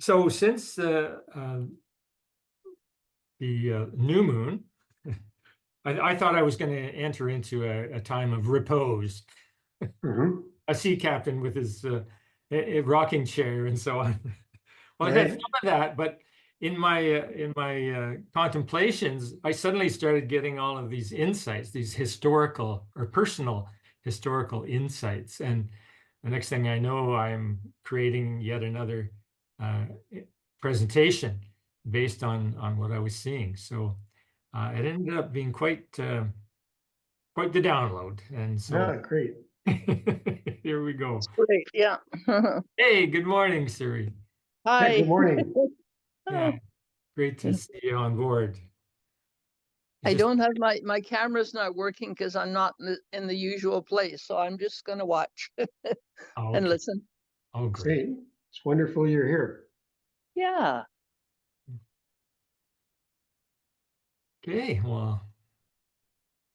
So since the new moon, I thought I was going to enter into a time of repose. Mm-hmm. A sea captain with his a rocking chair and so on. Well, I Right. had some of that, but in my contemplations, I suddenly started getting all of these insights, these historical or personal historical insights, and the next thing I know, I'm creating yet another uh, presentation based on what I was seeing. So it ended up being quite the download, and so Yeah, great. here we go. Great, yeah. Hey, good morning, Siri. Yeah, Hi. good morning. Yeah, great to see you on board. I don't have my camera's not working because I'm not in the usual place, so I'm just gonna watch Oh, and okay. listen. Oh, great. Great. It's wonderful you're here. Yeah. Okay, well,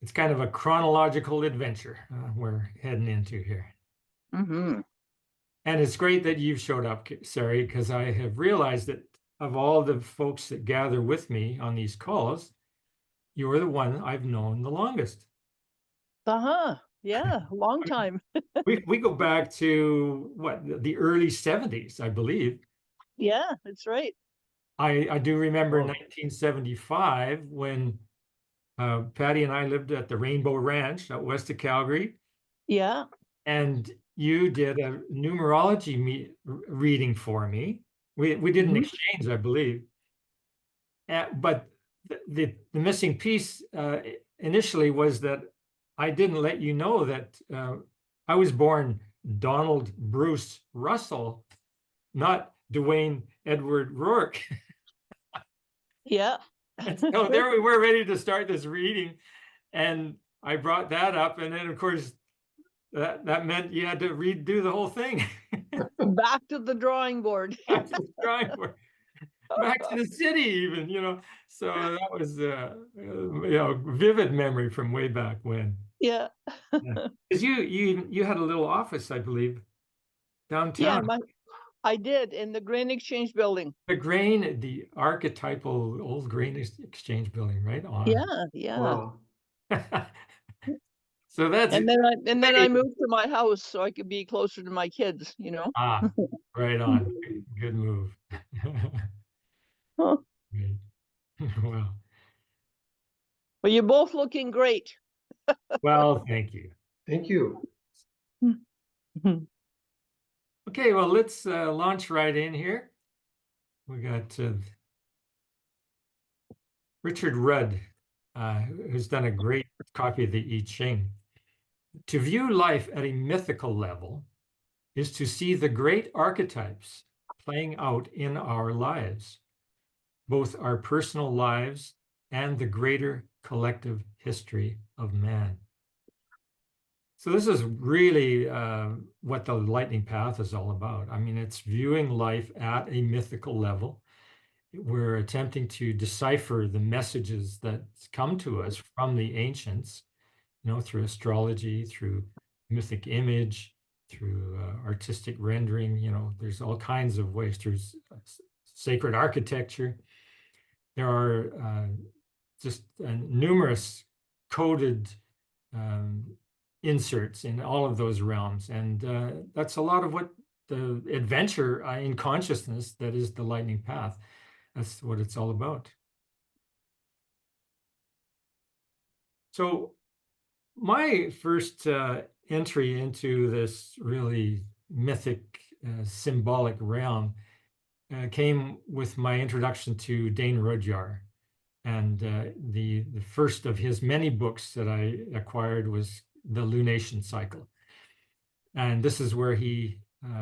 it's kind of a chronological adventure we're heading into here. Mm-hmm. And it's great that you've showed up, Sari, because I have realized that of all the folks that gather with me on these calls, you're the one I've known the longest. Uh-huh. Yeah, long time. We go back to what, the early 70s, I believe. Yeah, that's right. I do remember Oh. 1975 when Patty and I lived at the Rainbow Ranch out west of Calgary, Yeah. and you did a numerology reading for me. We did an Mhm. exchange, I believe. But the missing piece initially was that I didn't let you know that I was born Donald Bruce Russell, not Dwayne Edward Rourke. Yeah. And so there we were, ready to start this reading, and I brought that up, and then of course that meant you had to redo the whole thing. Back to the drawing board. Back to the drawing board, back to the city, even, So that was vivid memory from way back when. Yeah. Because you had a little office, I believe, Yeah, downtown. I did in the Grain Exchange building. The archetypal old grain exchange building, right on. Yeah, yeah. Wow. So that's And then I moved to my house so I could be closer to my kids, right on. Good move. Huh. Great. Well, Well, you're both looking great. well, thank you. Thank you. Okay, well, let's launch right in here. We got Richard Rudd, who's done a great copy of the I Ching. To view life at a mythical level is to see the great archetypes playing out in our lives, both our personal lives and the greater collective history of man. So this is really what the lightning path is all about. I mean, it's viewing life at a mythical level. We're attempting to decipher the messages that come to us from the ancients, through astrology, through mythic image, through artistic rendering. There's all kinds of ways, through sacred architecture. There are just numerous coded inserts in all of those realms. And that's a lot of what the adventure in consciousness that is the lightning path. That's what it's all about. So my first entry into this really mythic, symbolic realm came with my introduction to Dane Rudhyar. And the first of his many books that I acquired was The Lunation Cycle. And this is where he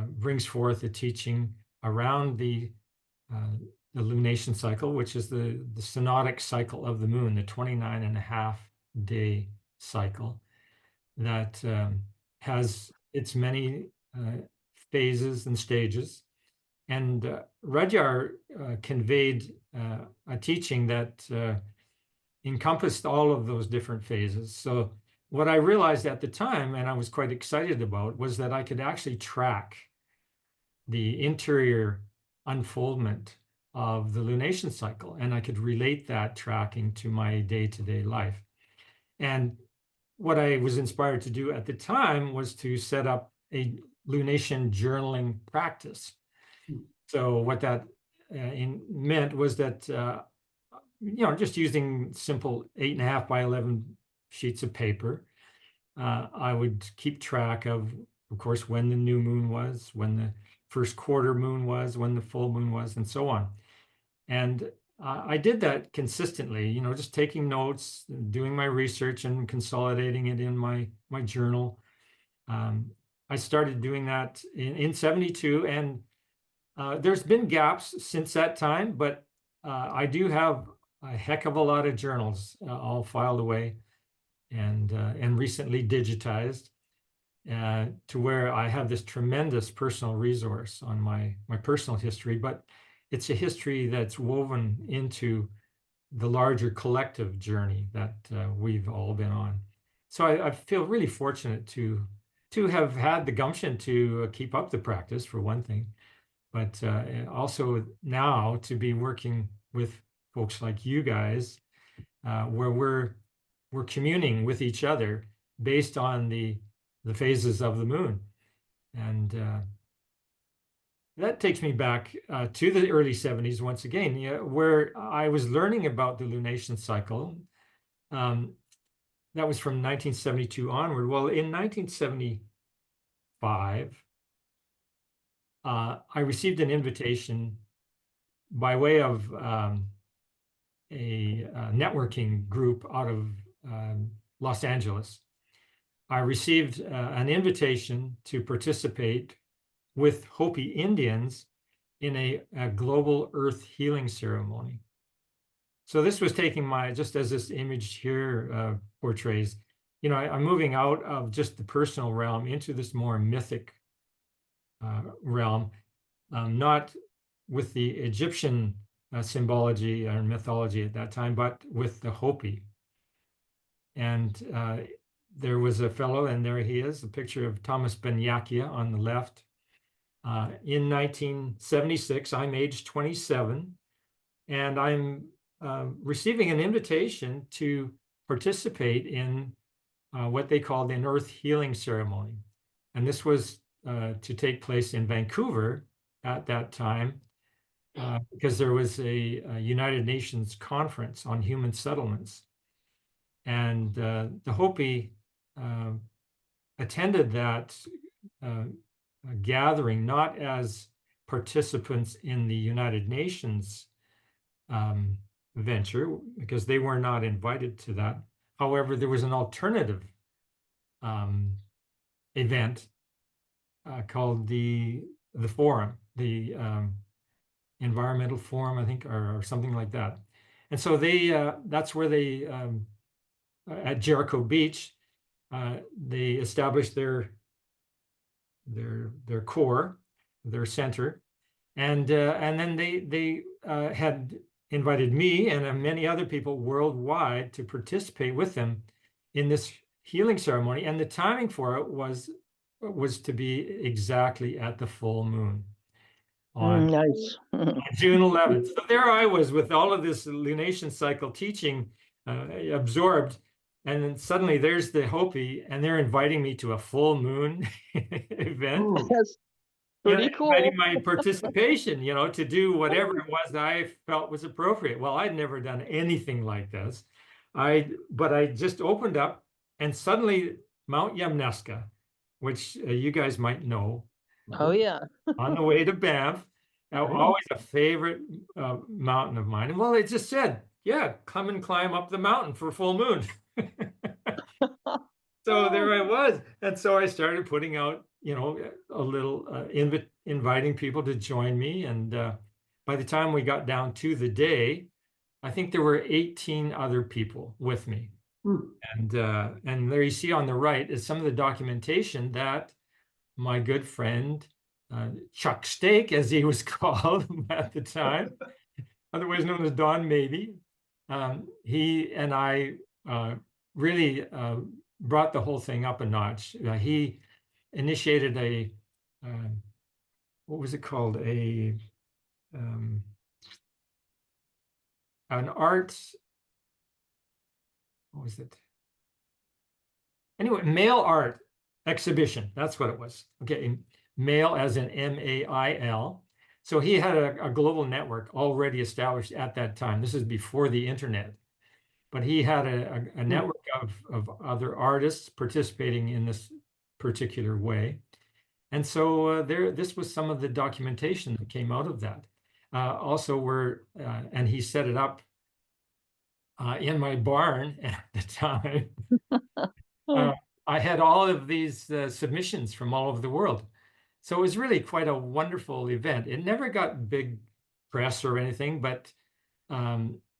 brings forth a teaching around the lunation cycle, which is the synodic cycle of the moon, the 29 and a half day cycle that has its many phases and stages. And Rudhyar conveyed a teaching that encompassed all of those different phases. So what I realized at the time, and I was quite excited about, was that I could actually track the interior unfoldment of the lunation cycle, and I could relate that tracking to my day-to-day life. And what I was inspired to do at the time was to set up a lunation journaling practice. So what that meant was that just using simple 8.5 by 11 sheets of paper, I would keep track of course, when the new moon was, when the first quarter moon was, when the full moon was, and so on. And I did that consistently, just taking notes, doing my research and consolidating it in my journal. I started doing that in 72, and there's been gaps since that time, but I do have a heck of a lot of journals all filed away and recently digitized to where I have this tremendous personal resource on my personal history, but it's a history that's woven into the larger collective journey that we've all been on. So I feel really fortunate to have had the gumption to keep up the practice, for one thing, but also now to be working with folks like you guys, where we're communing with each other based on the phases of the moon. And that takes me back to the early 70s once again, where I was learning about the lunation cycle. That was from 1972 onward. Well, in 1975, I received an invitation by way of a networking group out of Los Angeles. I received an invitation to participate with Hopi Indians in a global earth healing ceremony. So this was taking just as this image here portrays, I'm moving out of just the personal realm into this more mythic realm, not with the Egyptian symbology or mythology at that time, but with the Hopi. And there was a fellow, and there he is, a picture of Thomas Ben-Yakia on the left. In 1976, I'm age 27, and I'm receiving an invitation to participate in what they called an earth healing ceremony. And this was to take place in Vancouver at that time, because there was a United Nations conference on human settlements. And the Hopi attended that gathering not as participants in the United Nations venture, because they were not invited to that. However, there was an alternative event called the Forum, the Environmental Forum, I think, or something like that. And so that's where they at Jericho Beach, they established their core, their center, and then they had invited me and many other people worldwide to participate with them in this healing ceremony. And the timing for it was to be exactly at the full moon on Nice. June 11th. So there I was with all of this lunation cycle teaching absorbed. And then suddenly there's the Hopi, and they're inviting me to a full moon event. That's pretty cool. Inviting my participation, to do whatever it was that I felt was appropriate. Well, I'd never done anything like this. But I just opened up, and suddenly Mount Yamnuska, which you guys might know. Oh, yeah. On the way to Banff, always a favorite mountain of mine. And well, it just said, yeah, come and climb up the mountain for full moon. So there I was. And so I started putting out, a little inviting people to join me. And by the time we got down to the day, I think there were 18 other people with me. And there you see on the right is some of the documentation that my good friend, Chuck Steak, as he was called at the time, otherwise known as Don Maybe, he and I really brought the whole thing up a notch. He initiated what was it called? an art, what was it? Anyway, mail art exhibition. That's what it was. Okay, mail as in M-A-I-L. So he had a global network already established at that time. This is before the internet. But he had a network of other artists participating in this particular way. And so this was some of the documentation that came out of that. And he set it up in my barn at the time. I had all of these submissions from all over the world. So it was really quite a wonderful event. It never got big press or anything, but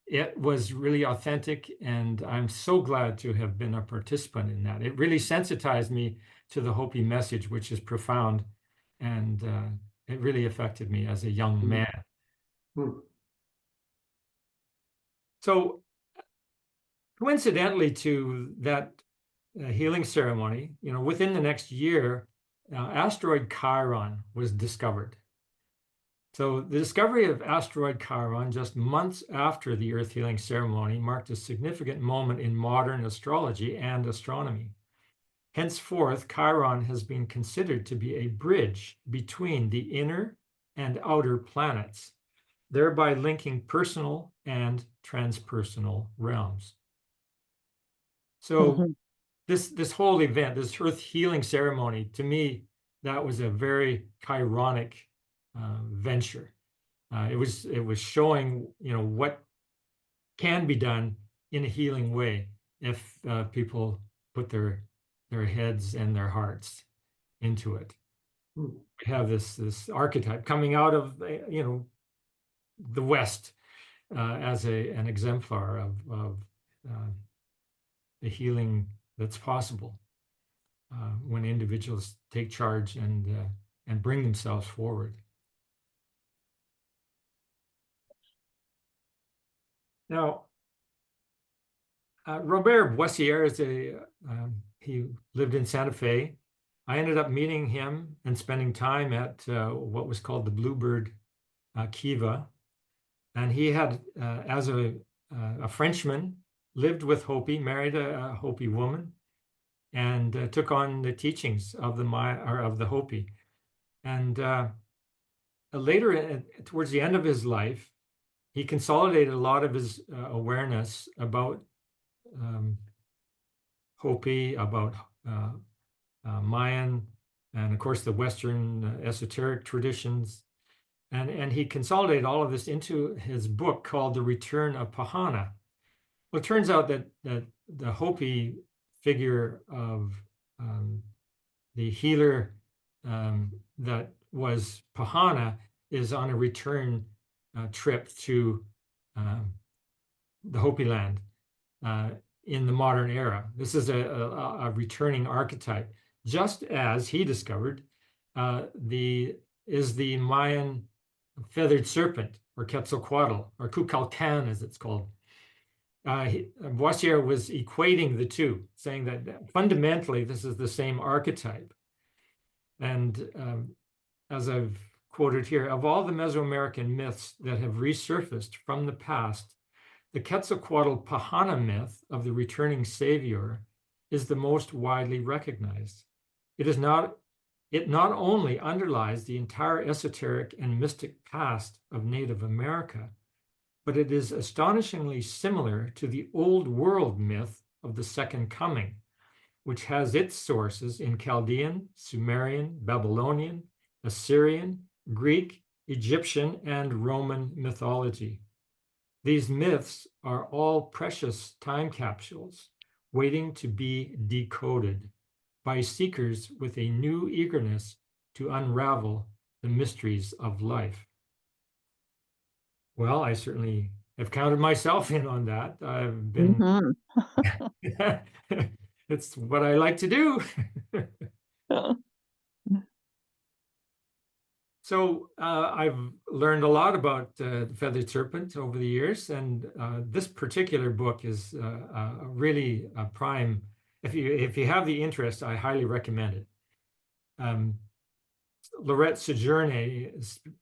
it was really authentic, and I'm so glad to have been a participant in that. It really sensitized me to the Hopi message, which is profound, and it really affected me as a young man. So coincidentally to that healing ceremony, within the next year, asteroid Chiron was discovered. So the discovery of asteroid Chiron just months after the Earth healing ceremony marked a significant moment in modern astrology and astronomy. Henceforth, Chiron has been considered to be a bridge between the inner and outer planets, thereby linking personal and transpersonal realms. So this whole event, this Earth healing ceremony, to me, that was a very Chironic venture. It was showing, what can be done in a healing way if people put their heads and their hearts into it. We have this archetype coming out of the West as an exemplar of the healing that's possible when individuals take charge and bring themselves forward. Now, Robert Boissiere he lived in Santa Fe. I ended up meeting him and spending time at what was called the Bluebird Kiva. And he had, as a Frenchman, lived with Hopi, married a Hopi woman, and took on the teachings of the Hopi. And later, towards the end of his life, he consolidated a lot of his awareness about Hopi, about Mayan, and of course the Western esoteric traditions. And he consolidated all of this into his book called The Return of Pahana. Well, it turns out that the Hopi figure of the healer that was Pahana is on a return trip to the Hopi land in the modern era. This is a returning archetype, just as he discovered the Mayan feathered serpent, or Quetzalcoatl, or Kukulkan as it's called. Boissiere was equating the two, saying that fundamentally this is the same archetype. And as I've quoted here, of all the Mesoamerican myths that have resurfaced from the past, the Quetzalcoatl Pahana myth of the returning savior is the most widely recognized. It not only underlies the entire esoteric and mystic past of Native America, but it is astonishingly similar to the Old World myth of the Second Coming, which has its sources in Chaldean, Sumerian, Babylonian, Assyrian, Greek, Egyptian, and Roman mythology. These myths are all precious time capsules waiting to be decoded by seekers with a new eagerness to unravel the mysteries of life. Well, I certainly have counted myself in on that. I've been, it's what I like to do. So I've learned a lot about the feathered serpent over the years, and this particular book is really a prime. If you have the interest, I highly recommend it. Laurette Sejourne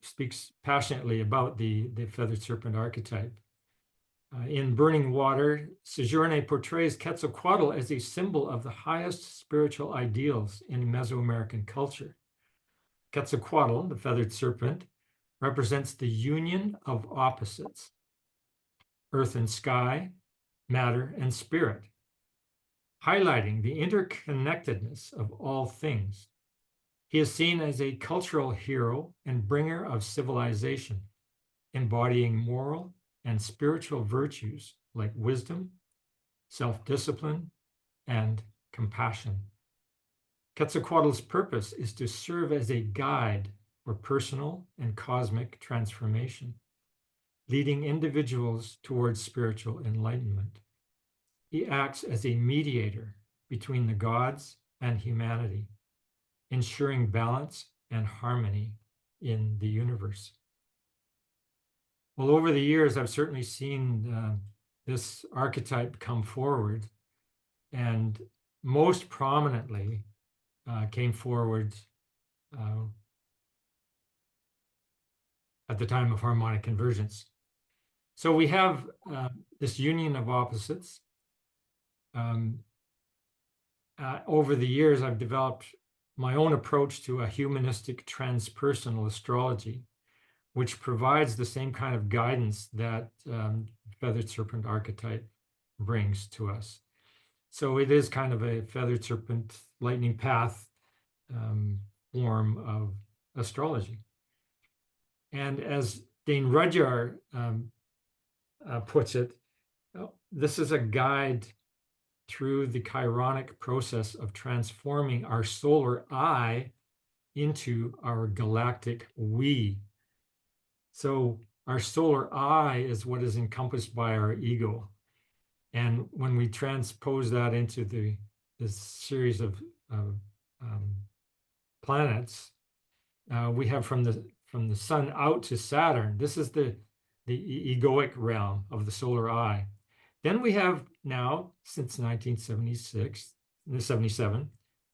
speaks passionately about the feathered serpent archetype. In Burning Water, Sejourne portrays Quetzalcoatl as a symbol of the highest spiritual ideals in Mesoamerican culture. Quetzalcoatl, the feathered serpent, represents the union of opposites, earth and sky, matter and spirit, highlighting the interconnectedness of all things. He is seen as a cultural hero and bringer of civilization, embodying moral and spiritual virtues like wisdom, self-discipline, and compassion. Quetzalcoatl's purpose is to serve as a guide for personal and cosmic transformation, leading individuals towards spiritual enlightenment. He acts as a mediator between the gods and humanity, ensuring balance and harmony in the universe. Well, over the years, I've certainly seen this archetype come forward, and most prominently came forward at the time of harmonic convergence. So we have this union of opposites. Over the years, I've developed my own approach to a humanistic transpersonal astrology, which provides the same kind of guidance that feathered serpent archetype brings to us. So it is kind of a feathered serpent lightning path form of astrology. And as Dane Rudhyar puts it, this is a guide through the chironic process of transforming our solar I into our galactic we. So our solar I is what is encompassed by our ego. And when we transpose that into this series of planets, we have from the sun out to Saturn. This is the egoic realm of the solar I. Then we have now, since 1977,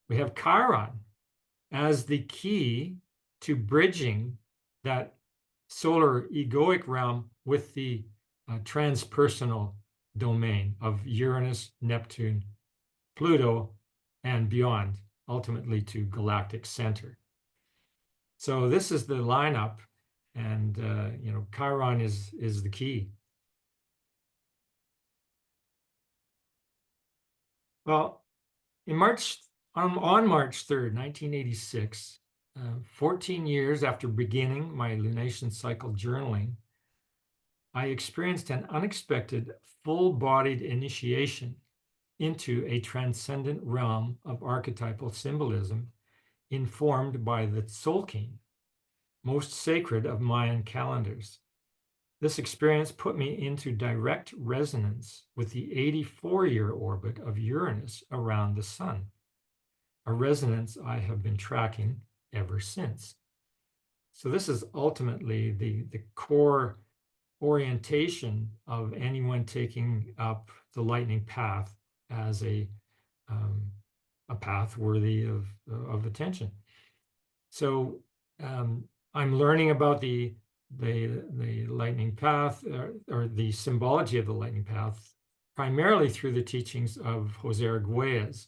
we have Chiron as the key to bridging that solar egoic realm with the transpersonal domain of Uranus, Neptune, Pluto, and beyond, ultimately to Galactic Center. So this is the lineup, and Chiron is the key. Well, on March 3rd, 1986, 14 years after beginning my lunation cycle journaling, I experienced an unexpected full-bodied initiation into a transcendent realm of archetypal symbolism informed by the Tzolkin, most sacred of Mayan calendars. This experience put me into direct resonance with the 84-year orbit of Uranus around the sun, a resonance I have been tracking ever since. So this is ultimately the core orientation of anyone taking up the lightning path as a path worthy of attention. So I'm learning about the lightning path, or the symbology of the lightning path, primarily through the teachings of Jose Arguelles,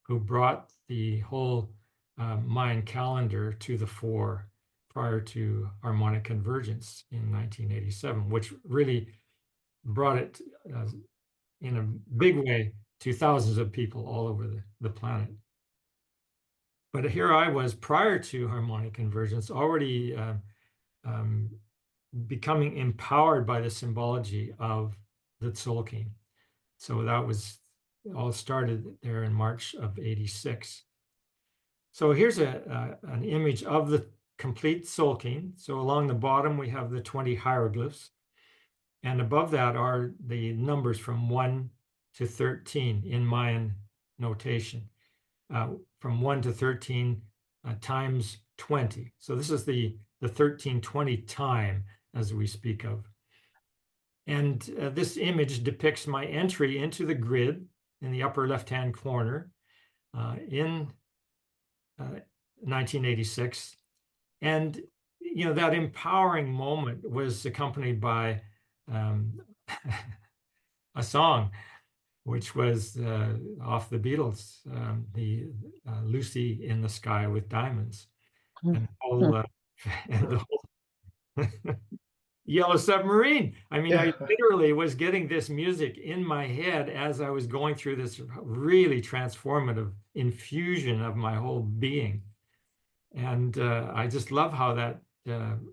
who brought the whole Mayan calendar to the fore prior to Harmonic Convergence in 1987, which really brought it in a big way to thousands of people all over the planet. But here I was, prior to Harmonic Convergence, already becoming empowered by the symbology of the Tzolkin. So that was all started there in March of '86. So here's an image of the complete Tzolkin. So along the bottom, we have the 20 hieroglyphs. And above that are the numbers from 1 to 13 in Mayan notation. From 1 to 13 times 20. So this is the 1320 time, as we speak of. And this image depicts my entry into the grid in the upper left-hand corner in 1986, And, that empowering moment was accompanied by a song, which was off the Beatles, the Lucy in the Sky with Diamonds. And and the whole Yellow Submarine. I mean, I literally was getting this music in my head as I was going through this really transformative infusion of my whole being. And I just love how that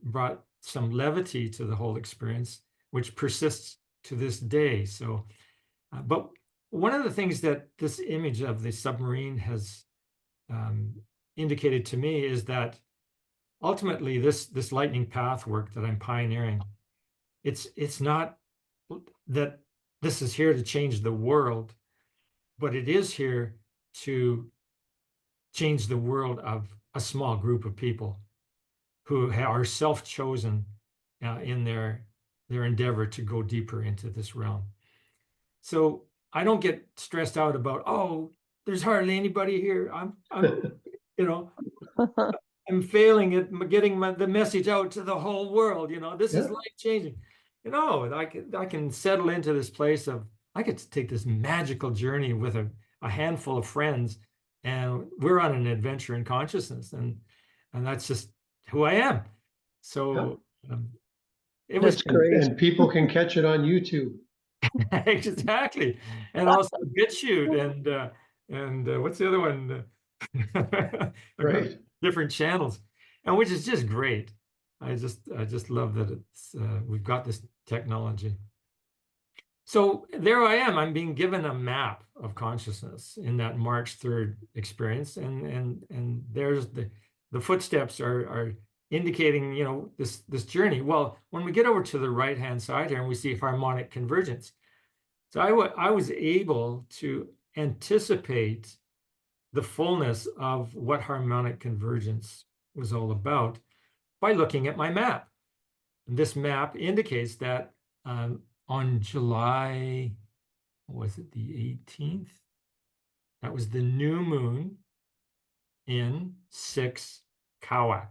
brought some levity to the whole experience, which persists to this day. So, but one of the things that this image of the submarine has indicated to me is that ultimately this lightning path work that I'm pioneering, it's not that this is here to change the world, but it is here to change the world of a small group of people who are self-chosen in their endeavor to go deeper into this realm. So I don't get stressed out about, oh, there's hardly anybody here. I'm I'm failing at getting the message out to the whole world. This is life-changing. I can settle into this place of, I get to take this magical journey with a handful of friends, and we're on an adventure in consciousness, and that's just who I am. So it was great. And people can catch it on YouTube. exactly, and also BitChute and what's the other one? Right. Different channels, and which is just great. I just love that it's we've got this technology. So there I am. I'm being given a map of consciousness in that March 3rd experience, and there's the footsteps are indicating this journey. Well, when we get over to the right hand side here and we see harmonic convergence, so I was able to anticipate the fullness of what harmonic convergence was all about by looking at my map. And this map indicates that on July, was it the 18th? That was the new moon in 6 Kawak.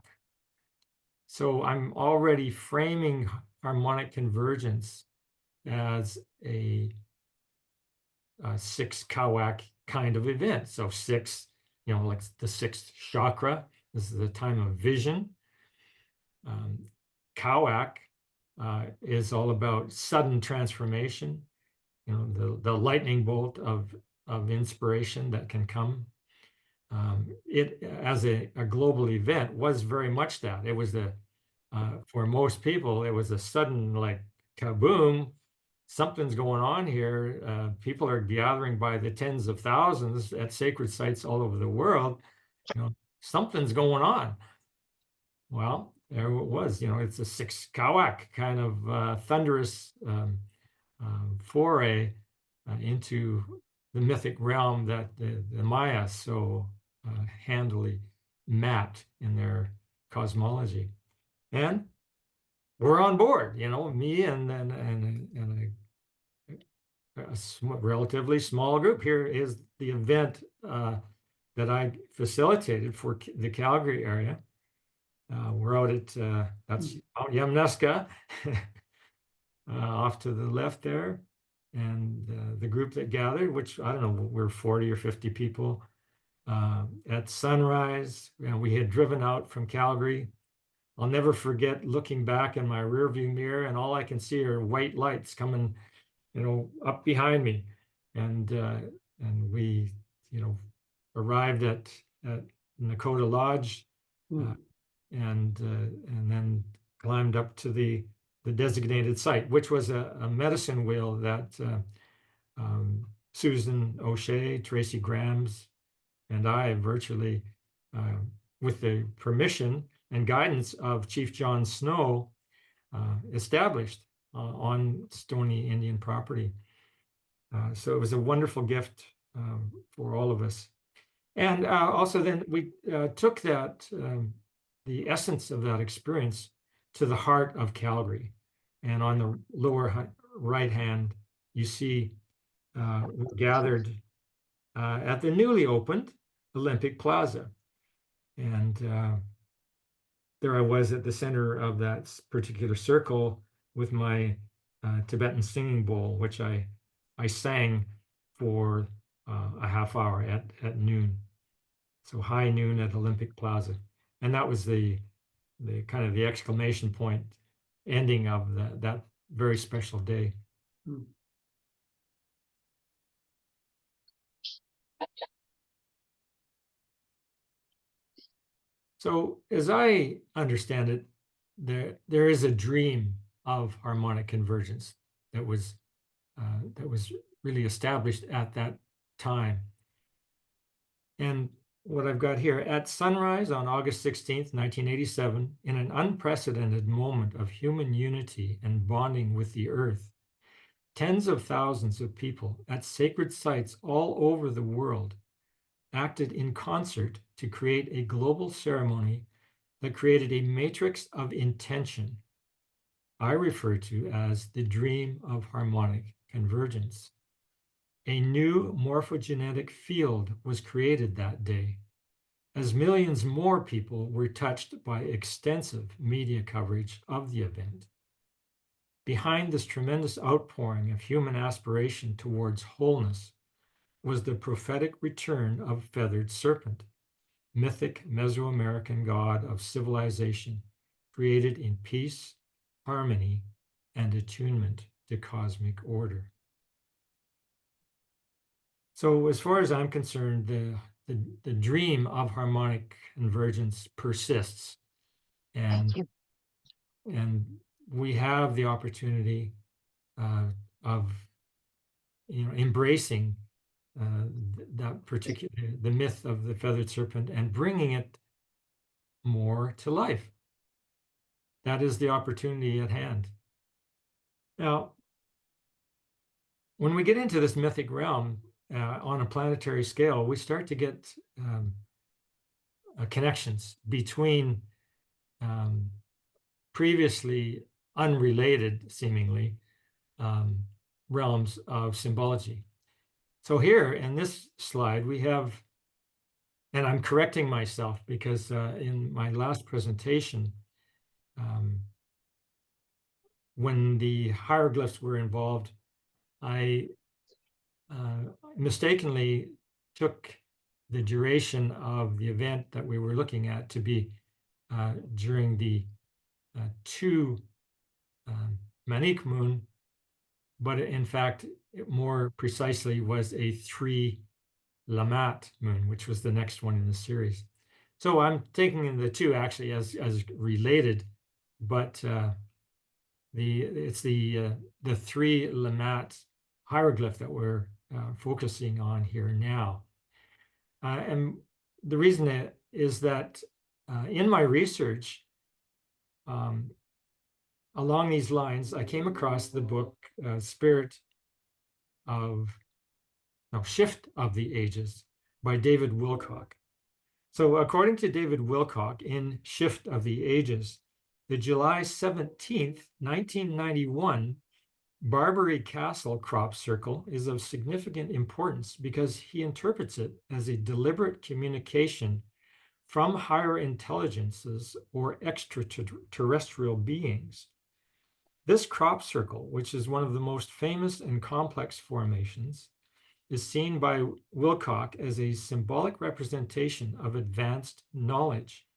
So I'm already framing harmonic convergence as a 6 Kawak kind of event. So 6, like the 6th chakra. This is the time of vision. Kawak is all about sudden transformation. The lightning bolt of inspiration that can come. It, as a global event, was very much that. It was for most people, it was a sudden, like, kaboom, something's going on here. People are gathering by the tens of thousands at sacred sites all over the world. Something's going on. Well, there it was. It's a 6 Kawak kind of thunderous foray into the mythic realm that the Maya so handily mapped in their cosmology. And we're on board, me and a relatively small group. Here is the event that I facilitated for the Calgary area. We're out at that's Mount Yamnuska, off to the left there, and the group that gathered, which I don't know, we're 40 or 50 people. At sunrise, we had driven out from Calgary. I'll never forget looking back in my rearview mirror, and all I can see are white lights coming, up behind me, and we, arrived at Nakota Lodge, and then climbed up to the designated site, which was a medicine wheel that Susan O'Shea, Tracy Grams, and I virtually, with the permission and guidance of Chief John Snow, established on Stoney Indian property. So it was a wonderful gift for all of us. And also then we took that, the essence of that experience to the heart of Calgary. And on the lower right hand, you see we're gathered at the newly opened Olympic Plaza. And there I was at the center of that particular circle with my Tibetan singing bowl, which I sang for a half hour at noon. So high noon at Olympic Plaza. And that was the kind of the exclamation point ending of that very special day. So as I understand it, there is a dream of harmonic convergence that was really established at that time. And what I've got here, at sunrise on August 16th, 1987, in an unprecedented moment of human unity and bonding with the earth, tens of thousands of people at sacred sites all over the world acted in concert to create a global ceremony that created a matrix of intention I refer to as the dream of harmonic convergence. A new morphogenetic field was created that day, as millions more people were touched by extensive media coverage of the event. Behind this tremendous outpouring of human aspiration towards wholeness was the prophetic return of Feathered Serpent, mythic Mesoamerican god of civilization, created in peace, harmony, and attunement to cosmic order. So as far as I'm concerned, the dream of harmonic convergence persists. And we have the opportunity of embracing that particular, the myth of the feathered serpent and bringing it more to life. That is the opportunity at hand. Now, when we get into this mythic realm on a planetary scale, we start to get connections between previously unrelated, seemingly, realms of symbology. So here in this slide, we have, and I'm correcting myself because in my last presentation, when the hieroglyphs were involved, I mistakenly took the duration of the event that we were looking at to be during the 2 Manic moon, but in fact, it more precisely was a 3 LAMAT moon, which was the next one in the series. So I'm taking the 2 actually as related, but it's the 3 LAMAT hieroglyph that we're focusing on here now. And the reason is that in my research, along these lines, I came across the book Shift of the Ages by David Wilcock. So according to David Wilcock in Shift of the Ages, the July 17th, 1991 Barbury Castle crop circle is of significant importance because he interprets it as a deliberate communication from higher intelligences or extraterrestrial beings. This crop circle, which is one of the most famous and complex formations, is seen by Wilcock as a symbolic representation of advanced knowledge,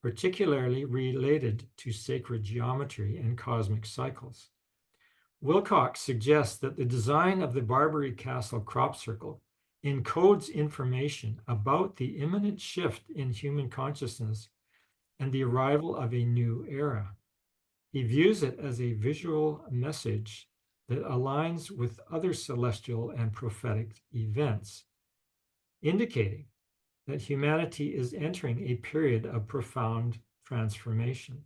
particularly related to sacred geometry and cosmic cycles. Wilcock suggests that the design of the Barbury Castle crop circle encodes information about the imminent shift in human consciousness and the arrival of a new era. He views it as a visual message that aligns with other celestial and prophetic events, indicating that humanity is entering a period of profound transformation.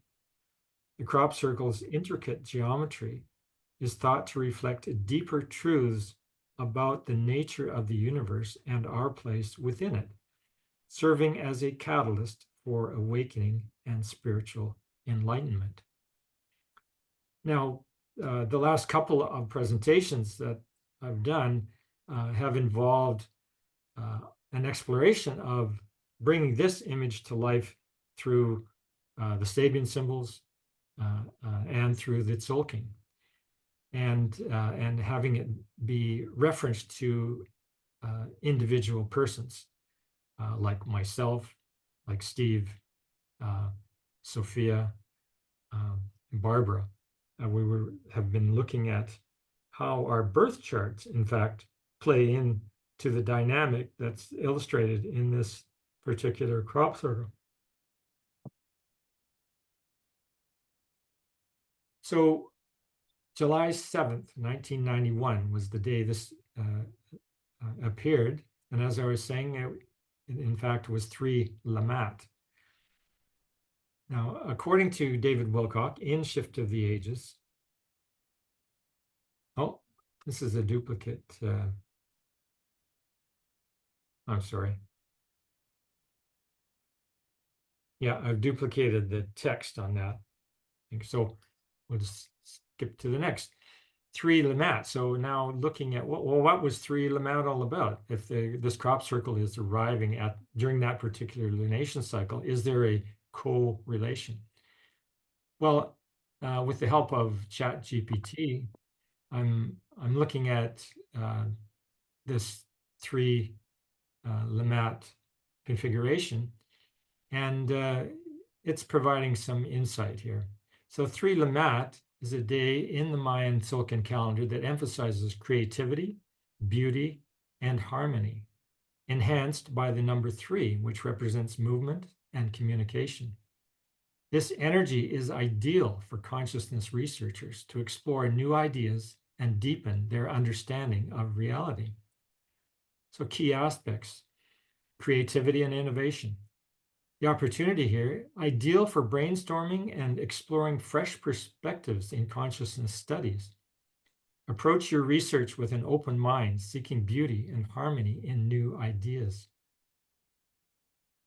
The crop circle's intricate geometry is thought to reflect deeper truths about the nature of the universe and our place within it, serving as a catalyst for awakening and spiritual enlightenment. Now, the last couple of presentations that I've done have involved an exploration of bringing this image to life through the Sabian symbols, and through the Tzolkin, and having it be referenced to individual persons, like myself, like Steve, Sophia, Barbara. We have been looking at how our birth charts, in fact, play in to the dynamic that's illustrated in this particular crop circle. So July 7th, 1991 was the day this appeared. And as I was saying, it in fact was 3 LAMAT. Now, according to David Wilcock in Shift of the Ages, oh, this is a duplicate. I'm sorry. Yeah, I've duplicated the text on that. So we'll just skip to the next. 3 LAMAT. So now looking at what was 3 LAMAT all about? If this crop circle is arriving at during that particular lunation cycle, is there a correlation? Well, with the help of ChatGPT, I'm looking at this 3 LAMAT configuration, and it's providing some insight here. So 3 LAMAT is a day in the Mayan Tzolkin calendar that emphasizes creativity, beauty, and harmony, enhanced by the number 3, which represents movement and communication. This energy is ideal for consciousness researchers to explore new ideas and deepen their understanding of reality. So key aspects: creativity and innovation. The opportunity here, ideal for brainstorming and exploring fresh perspectives in consciousness studies. Approach your research with an open mind, seeking beauty and harmony in new ideas.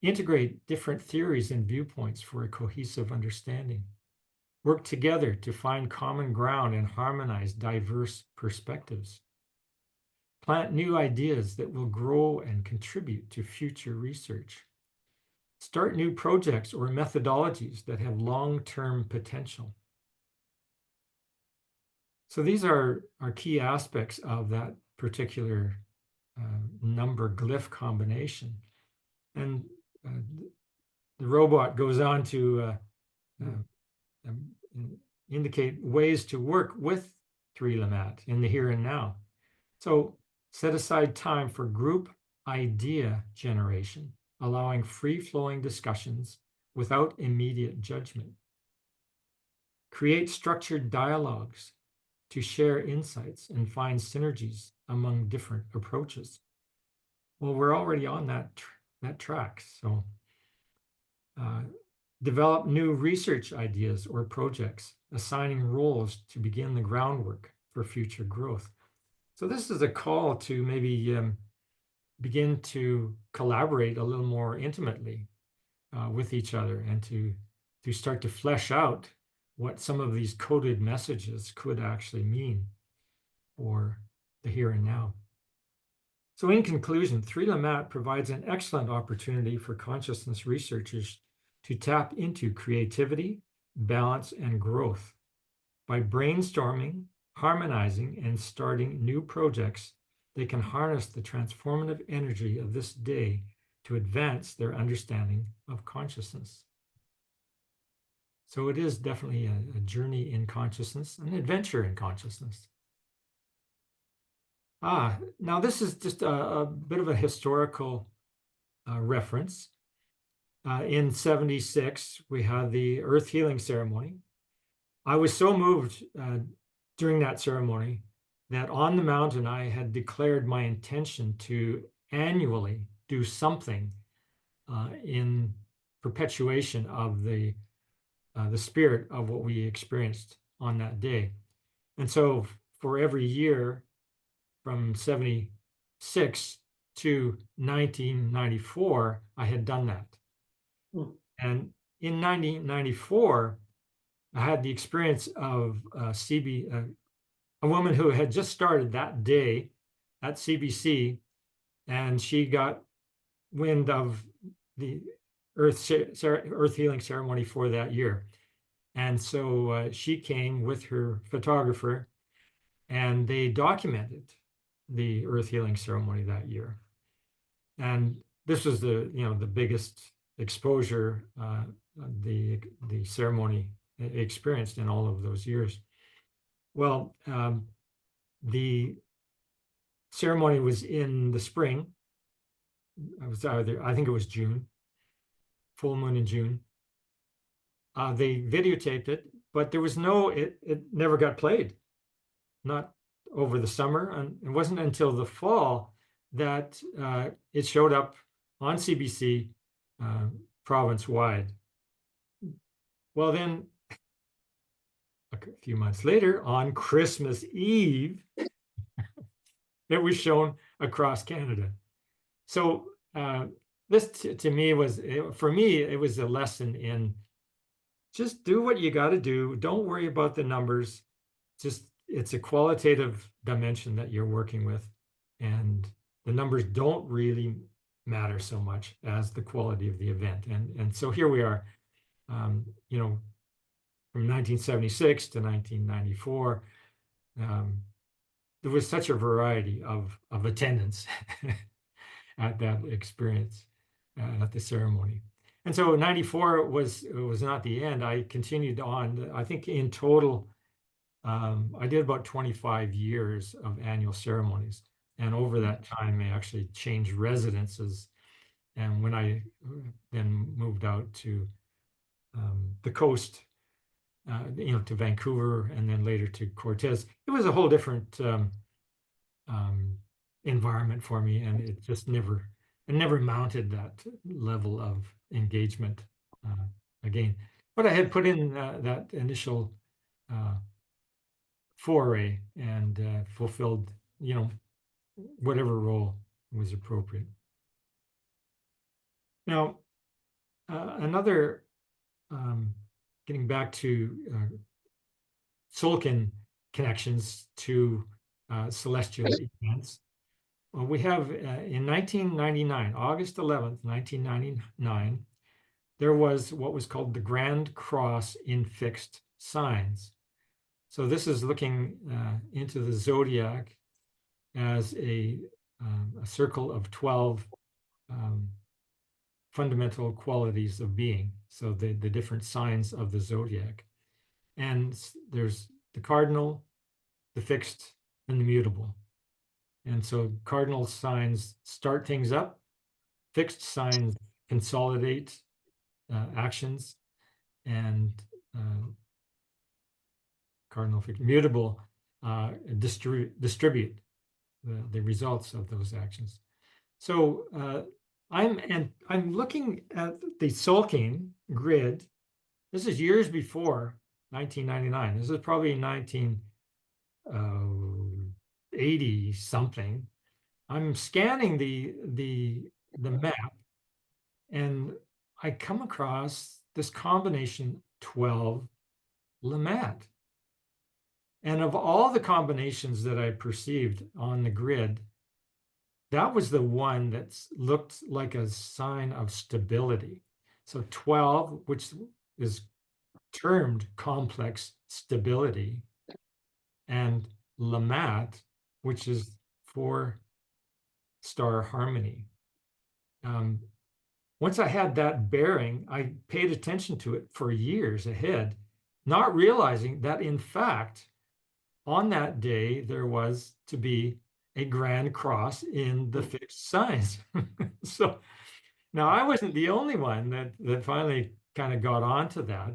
Integrate different theories and viewpoints for a cohesive understanding. Work together to find common ground and harmonize diverse perspectives. Plant new ideas that will grow and contribute to future research. Start new projects or methodologies that have long-term potential. So these are key aspects of that particular number glyph combination. And the robot goes on to indicate ways to work with 3 LAMAT in the here and now. So set aside time for group idea generation, allowing free-flowing discussions without immediate judgment. Create structured dialogues to share insights and find synergies among different approaches. Well, we're already on that track. So develop new research ideas or projects, assigning roles to begin the groundwork for future growth. So this is a call to maybe begin to collaborate a little more intimately with each other, and to start to flesh out what some of these coded messages could actually mean for the here and now. So in conclusion, 3 LAMAT provides an excellent opportunity for consciousness researchers to tap into creativity, balance, and growth. By brainstorming, harmonizing, and starting new projects, they can harness the transformative energy of this day to advance their understanding of consciousness. So it is definitely a journey in consciousness, an adventure in consciousness. Now this is just a bit of a historical reference. In 76, we had the Earth Healing Ceremony. I was so moved during that ceremony that on the mountain I had declared my intention to annually do something in perpetuation of the spirit of what we experienced on that day. And so for every year from 76 to 1994, I had done that. And in 1994, I had the experience of a woman who had just started that day at CBC, and she got wind of earth healing ceremony for that year. And so she came with her photographer, and they documented the earth healing ceremony that year. And this was the biggest exposure the ceremony experienced in all of those years. Well, the ceremony was in the spring. I think it was June, full moon in June. They videotaped it, but there was it never got played, not over the summer. And it wasn't until the fall that it showed up on CBC province-wide. Well, then a few months later, on Christmas Eve, it was shown across Canada. So this to me for me, it was a lesson in just do what you got to do. Don't worry about the numbers. Just it's a qualitative dimension that you're working with, and the numbers don't really matter so much as the quality of the event. And so here we are, from 1976 to 1994. There was such a variety of attendance at that experience, at the ceremony. And so 94 was not the end. I continued on. I think in total, I did about 25 years of annual ceremonies. And over that time, I actually changed residences. And when I then moved out to the coast, to Vancouver, and then later to Cortez, it was a whole different environment for me, and it just never mounted that level of engagement again. But I had put in that initial foray and fulfilled, whatever role was appropriate. Now, another, getting back to Tzolkin connections to celestial events. Well, we have in 1999, August 11th, 1999, there was what was called the Grand Cross in fixed signs. So this is looking into the zodiac as a circle of 12 fundamental qualities of being. So the different signs of the zodiac. And there's the cardinal, the fixed, and the mutable. And so cardinal signs start things up, fixed signs consolidate actions, and cardinal, fixed, mutable distribute the results of those actions. So I'm looking at the Tzolkin grid. This is years before 1999. This is probably 1980 something. I'm scanning the map, and I come across this combination 12 LAMAT. And of all the combinations that I perceived on the grid, that was the one that looked like a sign of stability. So 12, which is termed complex stability, and LAMAT, which is 4-star harmony. Once I had that bearing, I paid attention to it for years ahead, not realizing that, in fact, on that day, there was to be a grand cross in the fixed signs. So now I wasn't the only one that finally kind of got onto that.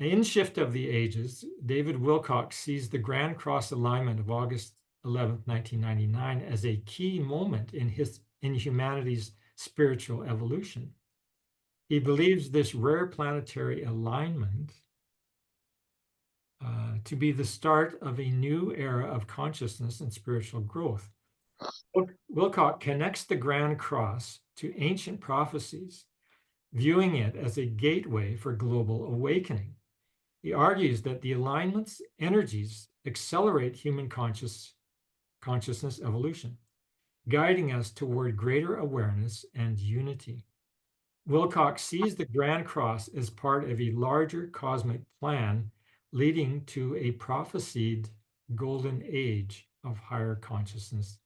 In Shift of the Ages, David Wilcock sees the Grand Cross alignment of August 11th, 1999 as a key moment in humanity's spiritual evolution. He believes this rare planetary alignment to be the start of a new era of consciousness and spiritual growth. Wilcock connects the Grand Cross to ancient prophecies, viewing it as a gateway for global awakening. He argues that the alignment's energies accelerate human consciousness evolution, guiding us toward greater awareness and unity. Wilcox sees the Grand Cross as part of a larger cosmic plan leading to a prophesied golden age of higher consciousness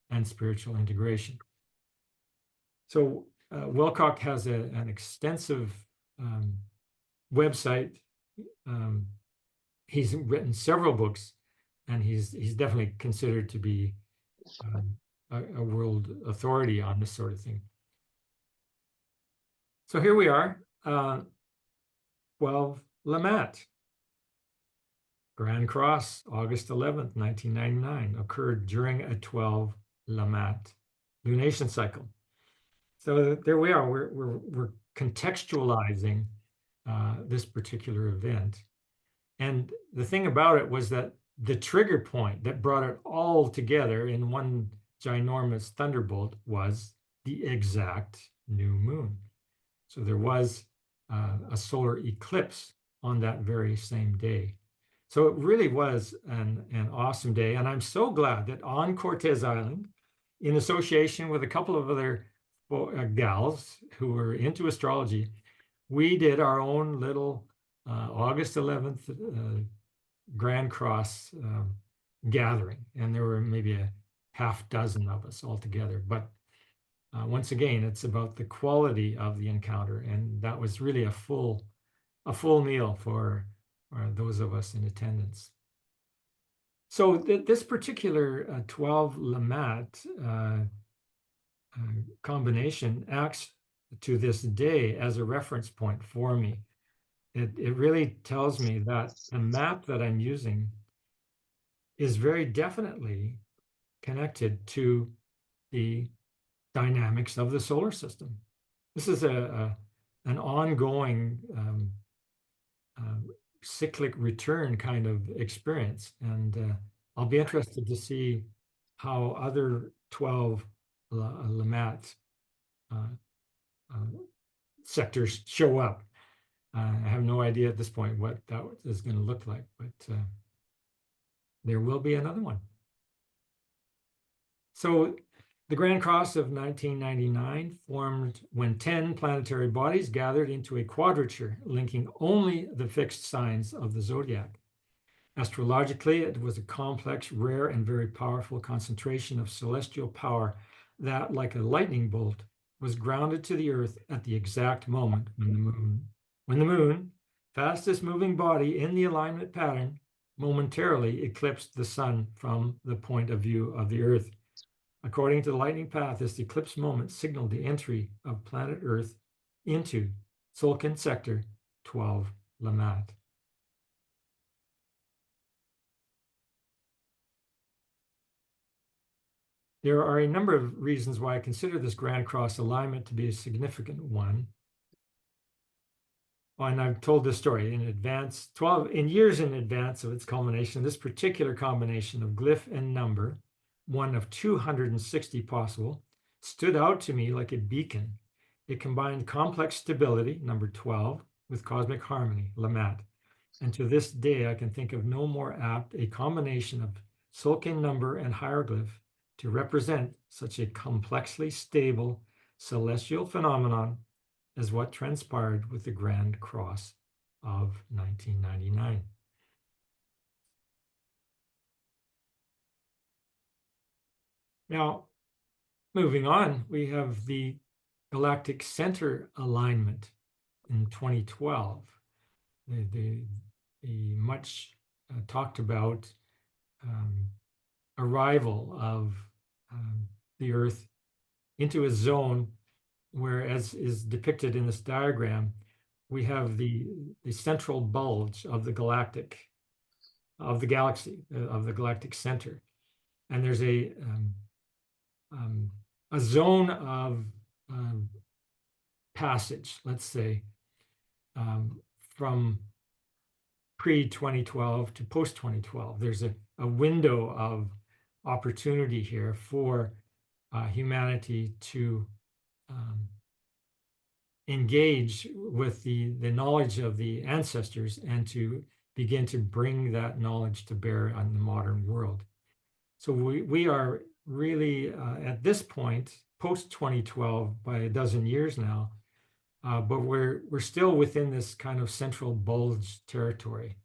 and spiritual integration. So Wilcox has an extensive website. He's written several books, and he's definitely considered to be a world authority on this sort of thing. So here we are, 12 LAMAT. Grand Cross, August 11th, 1999, occurred during a 12 LAMAT lunation cycle. So there we are. We're contextualizing this particular event. And the thing about it was that the trigger point that brought it all together in one ginormous thunderbolt was the exact new moon. So there was a solar eclipse on that very same day. So it really was an awesome day. And I'm so glad that on Cortez Island, in association with a couple of other gals who were into astrology, we did our own little August 11th Grand Cross gathering. And there were maybe a half dozen of us all together. But once again, it's about the quality of the encounter. And that was really a full meal for those of us in attendance. So this particular 12 LAMAT combination acts to this day as a reference point for me. It really tells me that the map that I'm using is very definitely connected to the dynamics of the solar system. This is an ongoing cyclic return kind of experience. And I'll be interested to see how other 12 LAMAT sectors show up. I have no idea at this point what that is going to look like, but there will be another one. So the Grand Cross of 1999 formed when 10 planetary bodies gathered into a quadrature, linking only the fixed signs of the zodiac. Astrologically, it was a complex, rare, and very powerful concentration of celestial power that, like a lightning bolt, was grounded to the earth at the exact moment when the moon, fastest moving body in the alignment pattern, momentarily eclipsed the sun from the point of view of the earth. According to the lightning path, this eclipse moment signaled the entry of planet Earth into Tzolkin sector 12 LAMAT. There are a number of reasons why I consider this Grand Cross alignment to be a significant one. And I've told this story in advance, years in advance of its culmination. This particular combination of glyph and number, one of 260 possible, stood out to me like a beacon. It combined complex stability, number 12, with cosmic harmony, LAMAT. And to this day, I can think of no more apt a combination of Tzolkin number and hieroglyph to represent such a complexly stable celestial phenomenon as what transpired with the Grand Cross of 1999. Now, moving on, we have the Galactic Center alignment in 2012. The much talked about arrival of the Earth into a zone where, as is depicted in this diagram, we have the central bulge of the galaxy, of the Galactic Center. And there's a zone of passage, let's say, from pre-2012 to post-2012. There's a window of opportunity here for humanity to engage with the knowledge of the ancestors and to begin to bring that knowledge to bear on the modern world. So we are really at this point, post-2012, by a dozen years now, but we're still within this kind of central bulge territory.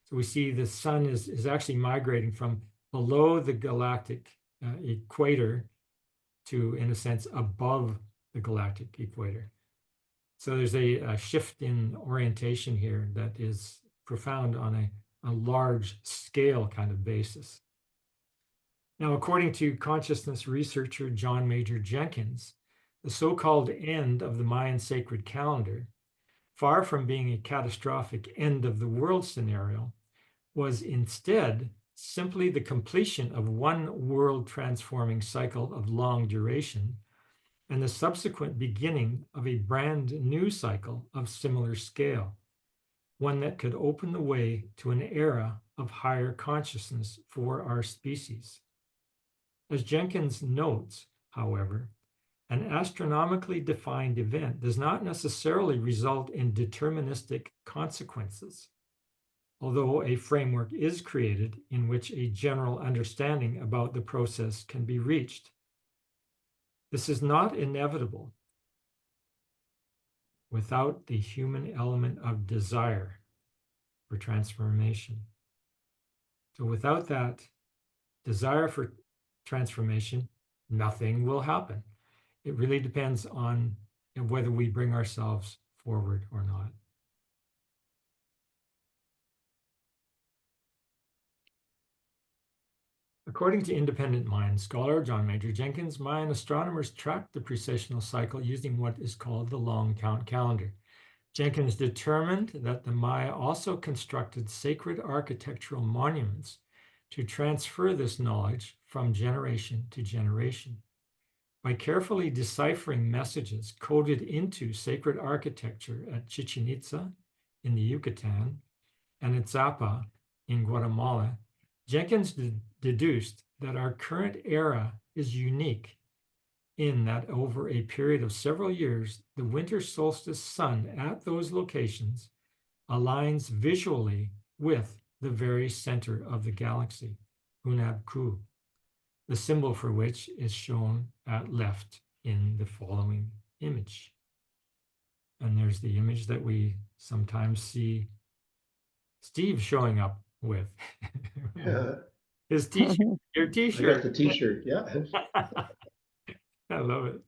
So we see the sun is actually migrating from below the galactic equator to, in a sense, above the galactic equator. So there's a shift in orientation here that is profound on a large scale kind of basis. Now, according to consciousness researcher John Major Jenkins, the so-called end of the Mayan sacred calendar, far from being a catastrophic end of the world scenario, was instead simply the completion of one world transforming cycle of long duration and the subsequent beginning of a brand new cycle of similar scale, one that could open the way to an era of higher consciousness for our species. As Jenkins notes, however, an astronomically defined event does not necessarily result in deterministic consequences, although a framework is created in which a general understanding about the process can be reached. This is not inevitable without the human element of desire for transformation. So without that desire for transformation, nothing will happen. It really depends on whether we bring ourselves forward or not. According to independent Mayan scholar John Major Jenkins, Mayan astronomers tracked the precessional cycle using what is called the long count calendar. Jenkins determined that the Maya also constructed sacred architectural monuments to transfer this knowledge from generation to generation. By carefully deciphering messages coded into sacred architecture at Chichen Itza in the Yucatan and at Tzapa in Guatemala, Jenkins deduced that our current era is unique in that over a period of several years, the winter solstice sun at those locations aligns visually with the very center of the galaxy, Hunab Ku, the symbol for which is shown at left in the following image. And there's the image that we sometimes see Steve showing up with. His t-shirt, your t-shirt. I got the t-shirt, yeah. I love it.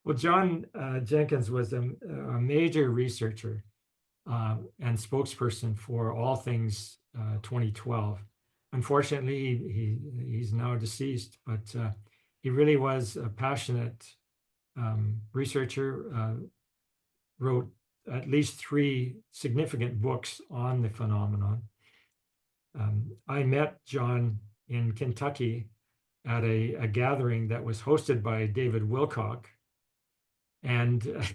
Well, John Jenkins was a major researcher and spokesperson for all things 2012. Unfortunately, he's now deceased, but he really was a passionate researcher, wrote at least 3 significant books on the phenomenon. I met John in Kentucky at a gathering that was hosted by David Wilcock. And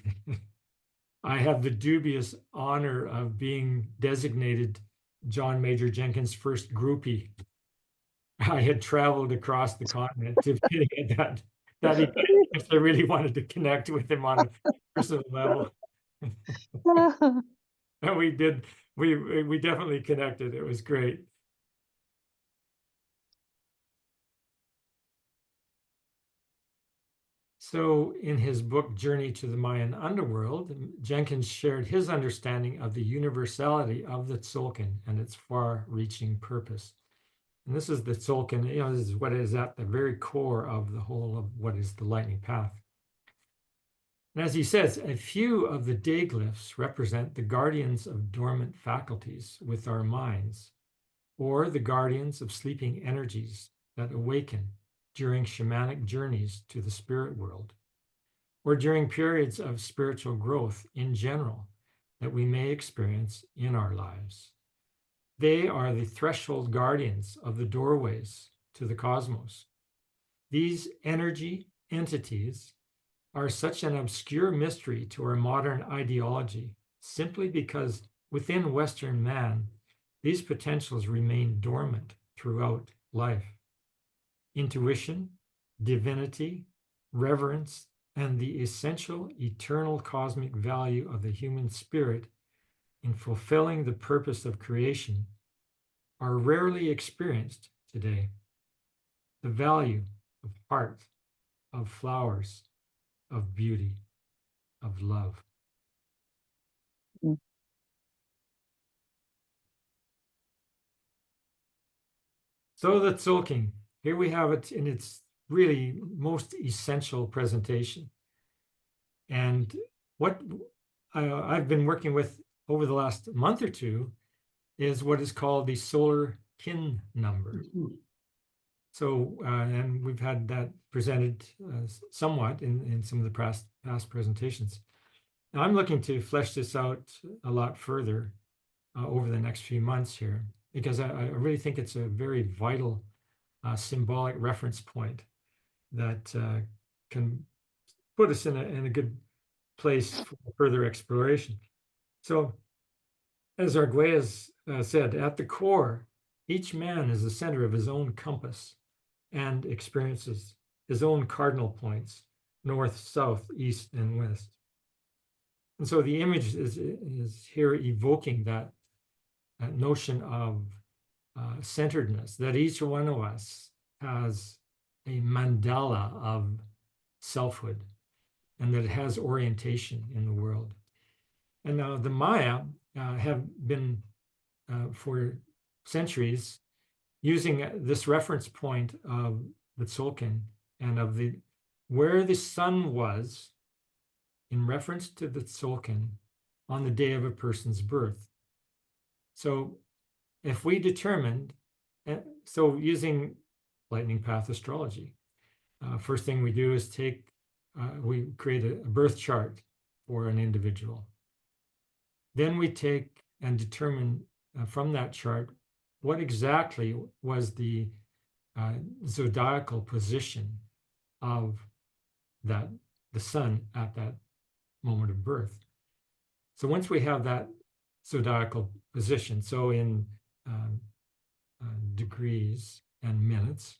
I have the dubious honor of being designated John Major Jenkins' first groupie. I had traveled across the continent to be at that event if I really wanted to connect with him on a personal level. And we did, we definitely connected. It was great. So in his book, Journey to the Mayan Underworld, Jenkins shared his understanding of the universality of the Tzolkin and its far-reaching purpose. And this is the Tzolkin, this is what is at the very core of the whole of what is the lightning path. And as he says, a few of the day glyphs represent the guardians of dormant faculties with our minds, or the guardians of sleeping energies that awaken during shamanic journeys to the spirit world, or during periods of spiritual growth in general that we may experience in our lives. They are the threshold guardians of the doorways to the cosmos. These energy entities are such an obscure mystery to our modern ideology simply because within Western man, these potentials remain dormant throughout life. Intuition, divinity, reverence, and the essential eternal cosmic value of the human spirit in fulfilling the purpose of creation are rarely experienced today. The value of heart, of flowers, of beauty, of love. So the Tzolkin, here we have it in its really most essential presentation. And what I've been working with over the last month or two is what is called the solar kin number. So, and we've had that presented somewhat in some of the past presentations. Now, I'm looking to flesh this out a lot further over the next few months here, because I really think it's a very vital symbolic reference point that can put us in a good place for further exploration. So, as Arguelles said, at the core, each man is the center of his own compass and experiences his own cardinal points, north, south, east, and west. And so the image is here evoking that notion of centeredness, that each one of us has a mandala of selfhood, and that it has orientation in the world. And now the Maya have been for centuries using this reference point of the Tzolkin and of the where the sun was in reference to the Tzolkin on the day of a person's birth. So if we determined, so using lightning path astrology, first thing we do is we create a birth chart for an individual. Then we take and determine from that chart what exactly was the zodiacal position of the sun at that moment of birth. So once we have that zodiacal position, so in degrees and minutes,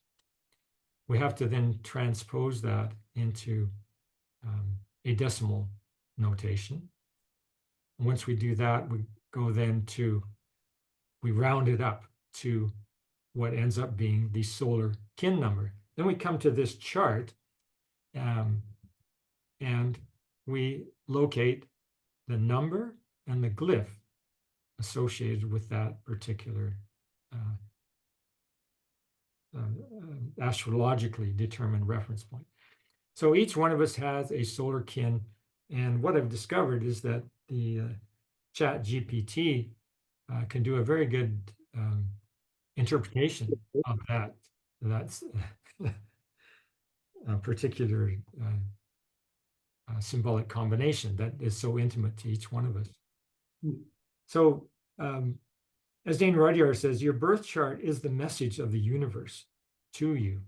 we have to then transpose that into a decimal notation. And once we do that, we go then we round it up to what ends up being the solar kin number. Then we come to this chart and we locate the number and the glyph associated with that particular astrologically determined reference point. So each one of us has a solar kin, and what I've discovered is that the Chat GPT can do a very good interpretation of that's a particular symbolic combination that is so intimate to each one of us. So, as Dane Rudhyar says, your birth chart is the message of the universe to you,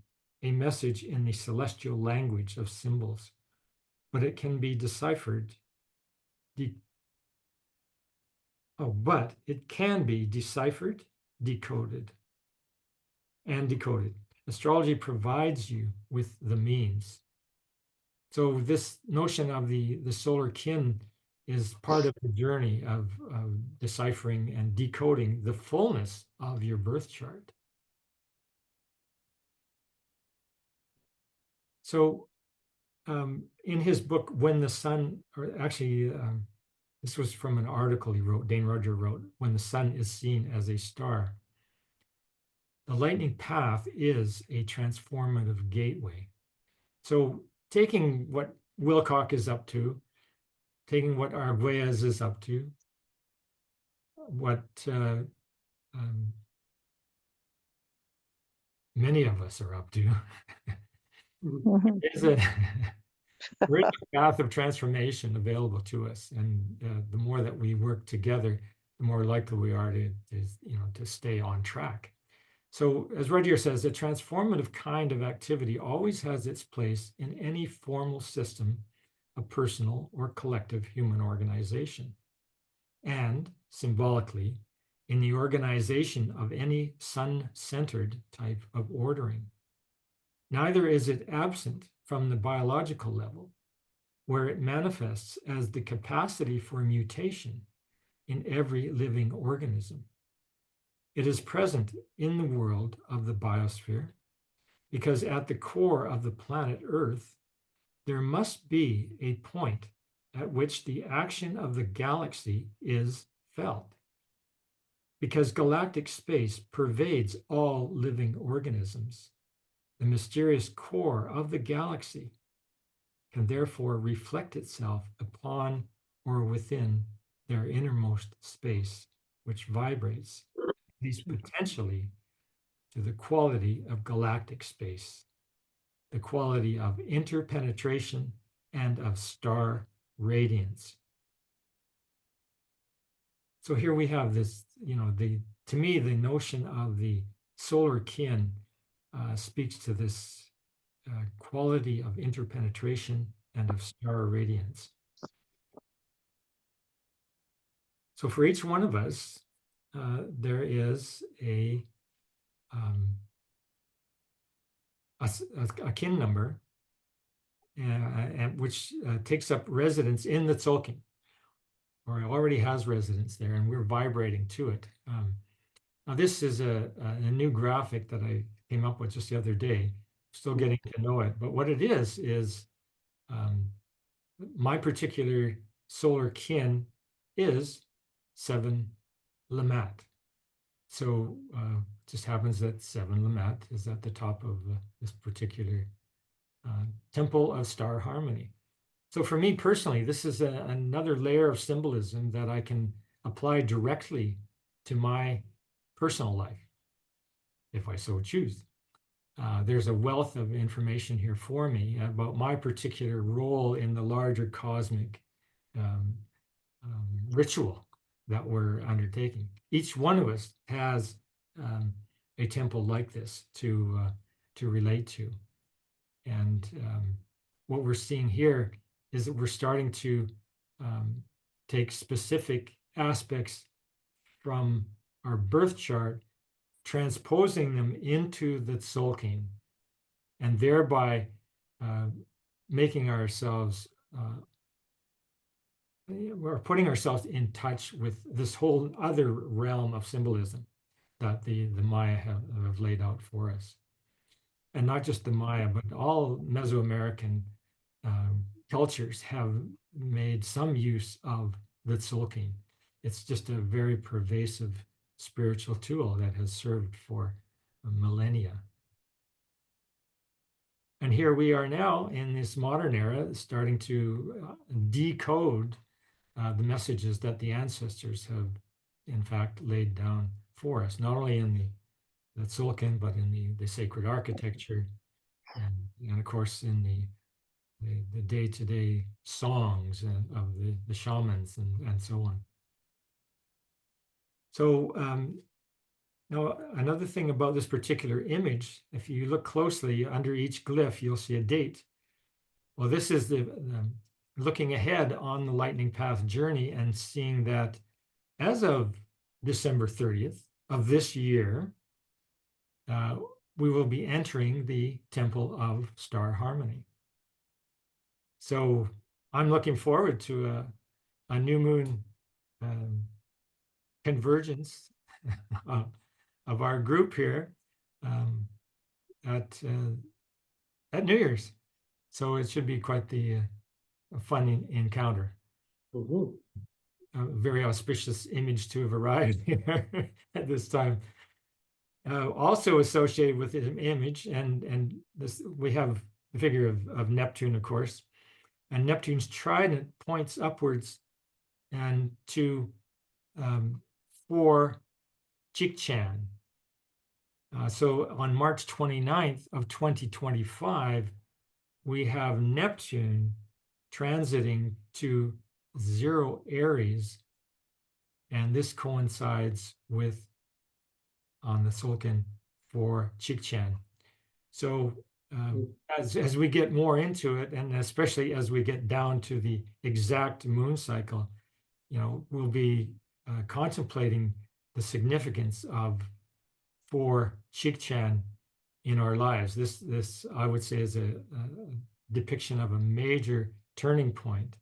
a message in the celestial language of symbols, but it can be deciphered. But it can be deciphered, decoded, and decoded. Astrology provides you with the means. So this notion of the solar kin is part of the journey of deciphering and decoding the fullness of your birth chart. So in his book, When the Sun, or actually, this was from an article he wrote, Dane Rudhyar wrote, When the Sun is Seen as a Star. The lightning path is a transformative gateway. So taking what Wilcock is up to, taking what Arguelles is up to, what many of us are up to, is a rich path of transformation available to us. And the more that we work together, the more likely we are to stay on track. So as Rudhyar says, a transformative kind of activity always has its place in any formal system of personal or collective human organization, and symbolically, in the organization of any sun-centered type of ordering. Neither is it absent from the biological level, where it manifests as the capacity for mutation in every living organism. It is present in the world of the biosphere, because at the core of the planet Earth, there must be a point at which the action of the galaxy is felt. Because galactic space pervades all living organisms, the mysterious core of the galaxy can therefore reflect itself upon or within their innermost space, which vibrates, at least potentially, to the quality of galactic space, the quality of interpenetration and of star radiance. So here we have this, to me, the notion of the solar kin speaks to this quality of interpenetration and of star radiance. So for each one of us, there is a kin number, which takes up residence in the Tzolkin, or already has residence there, and we're vibrating to it. Now, this is a new graphic that I came up with just the other day. Still getting to know it, but what it is my particular solar kin is 7 LAMAT. So it just happens that 7 LAMAT is at the top of this particular temple of star harmony. So for me personally, this is another layer of symbolism that I can apply directly to my personal life, if I so choose. There's a wealth of information here for me about my particular role in the larger cosmic ritual that we're undertaking. Each one of us has a temple like this to relate to. And what we're seeing here is that we're starting to take specific aspects from our birth chart, transposing them into the Tzolkin, and thereby making ourselves, we're putting ourselves in touch with this whole other realm of symbolism that the Maya have laid out for us. And not just the Maya, but all Mesoamerican cultures have made some use of the Tzolkin. It's just a very pervasive spiritual tool that has served for millennia. And here we are now in this modern era, starting to decode the messages that the ancestors have, in fact, laid down for us, not only in the Tzolkin, but in the sacred architecture, and of course in the day-to-day songs of the shamans and so on. So now another thing about this particular image, if you look closely under each glyph, you'll see a date. Well, this is the looking ahead on the lightning path journey and seeing that as of December 30th of this year, we will be entering the Temple of Star Harmony. So I'm looking forward to a new moon convergence of our group here at New Year's. So it should be quite the fun encounter. Mhm. A very auspicious image to have arrived here at this time. Also associated with the image, and this, we have the figure of Neptune, of course, and Neptune's trident points upwards and to for Chikchan. So on March 29th of 2025, we have Neptune transiting to 0 Aries, and this coincides with on the Tzolkin for Chikchan. So as we get more into it, and especially as we get down to the exact moon cycle, we'll be contemplating the significance of for Chikchan in our lives. This I would say is a depiction of a major turning point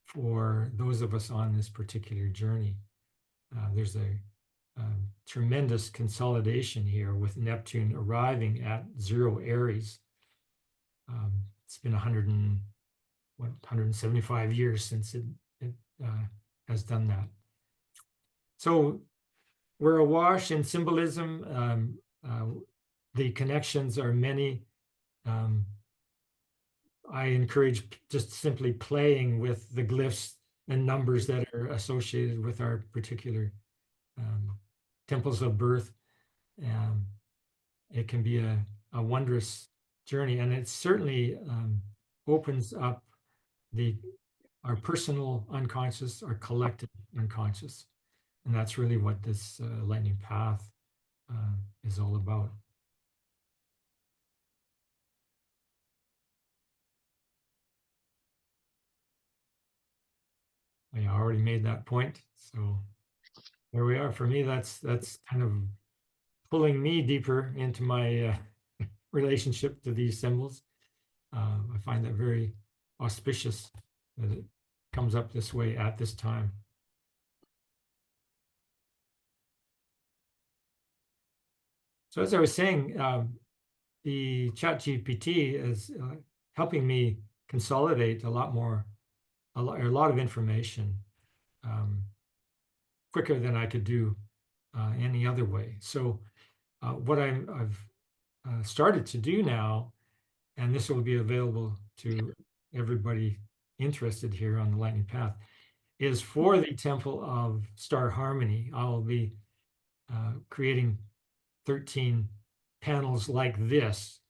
for those of us on this particular journey. There's a tremendous consolidation here with Neptune arriving at 0 Aries. It's been 175 years since it has done that. So we're awash in symbolism. The connections are many. I encourage just simply playing with the glyphs and numbers that are associated with our particular temples of birth. It can be a wondrous journey, and it certainly opens up our personal unconscious, our collective unconscious. And that's really what this lightning path is all about. I already made that point. So there we are. For me, that's kind of pulling me deeper into my relationship to these symbols. I find that very auspicious that it comes up this way at this time. So as I was saying, the ChatGPT is helping me consolidate a lot of information quicker than I could do any other way. So what I've started to do now, and this will be available to everybody interested here on the Lightning Path, is for the Temple of Star Harmony. I'll be creating 13 panels like this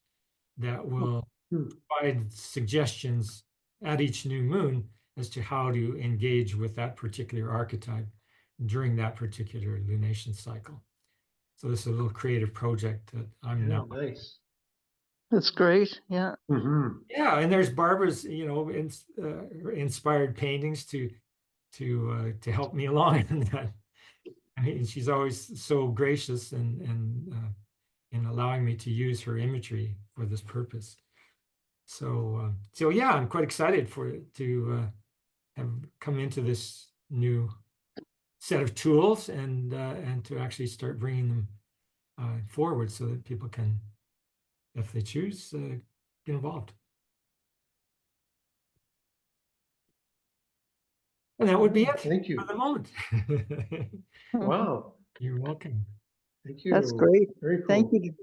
that will provide suggestions at each new moon as to how to engage with that particular archetype during that particular lunation cycle. So this is a little creative project that I'm now. Nice. That's great. Yeah. Yeah, and there's Barbara's, inspired paintings to help me along in that. I mean, she's always so gracious and in allowing me to use her imagery for this purpose. So yeah, I'm quite excited to have come into this new set of tools and to actually start bringing them forward so that people can, if they choose, get involved. And that would be it. Thank you. For the moment. Wow. You're welcome. Thank you. That's great. Very cool. Thank you.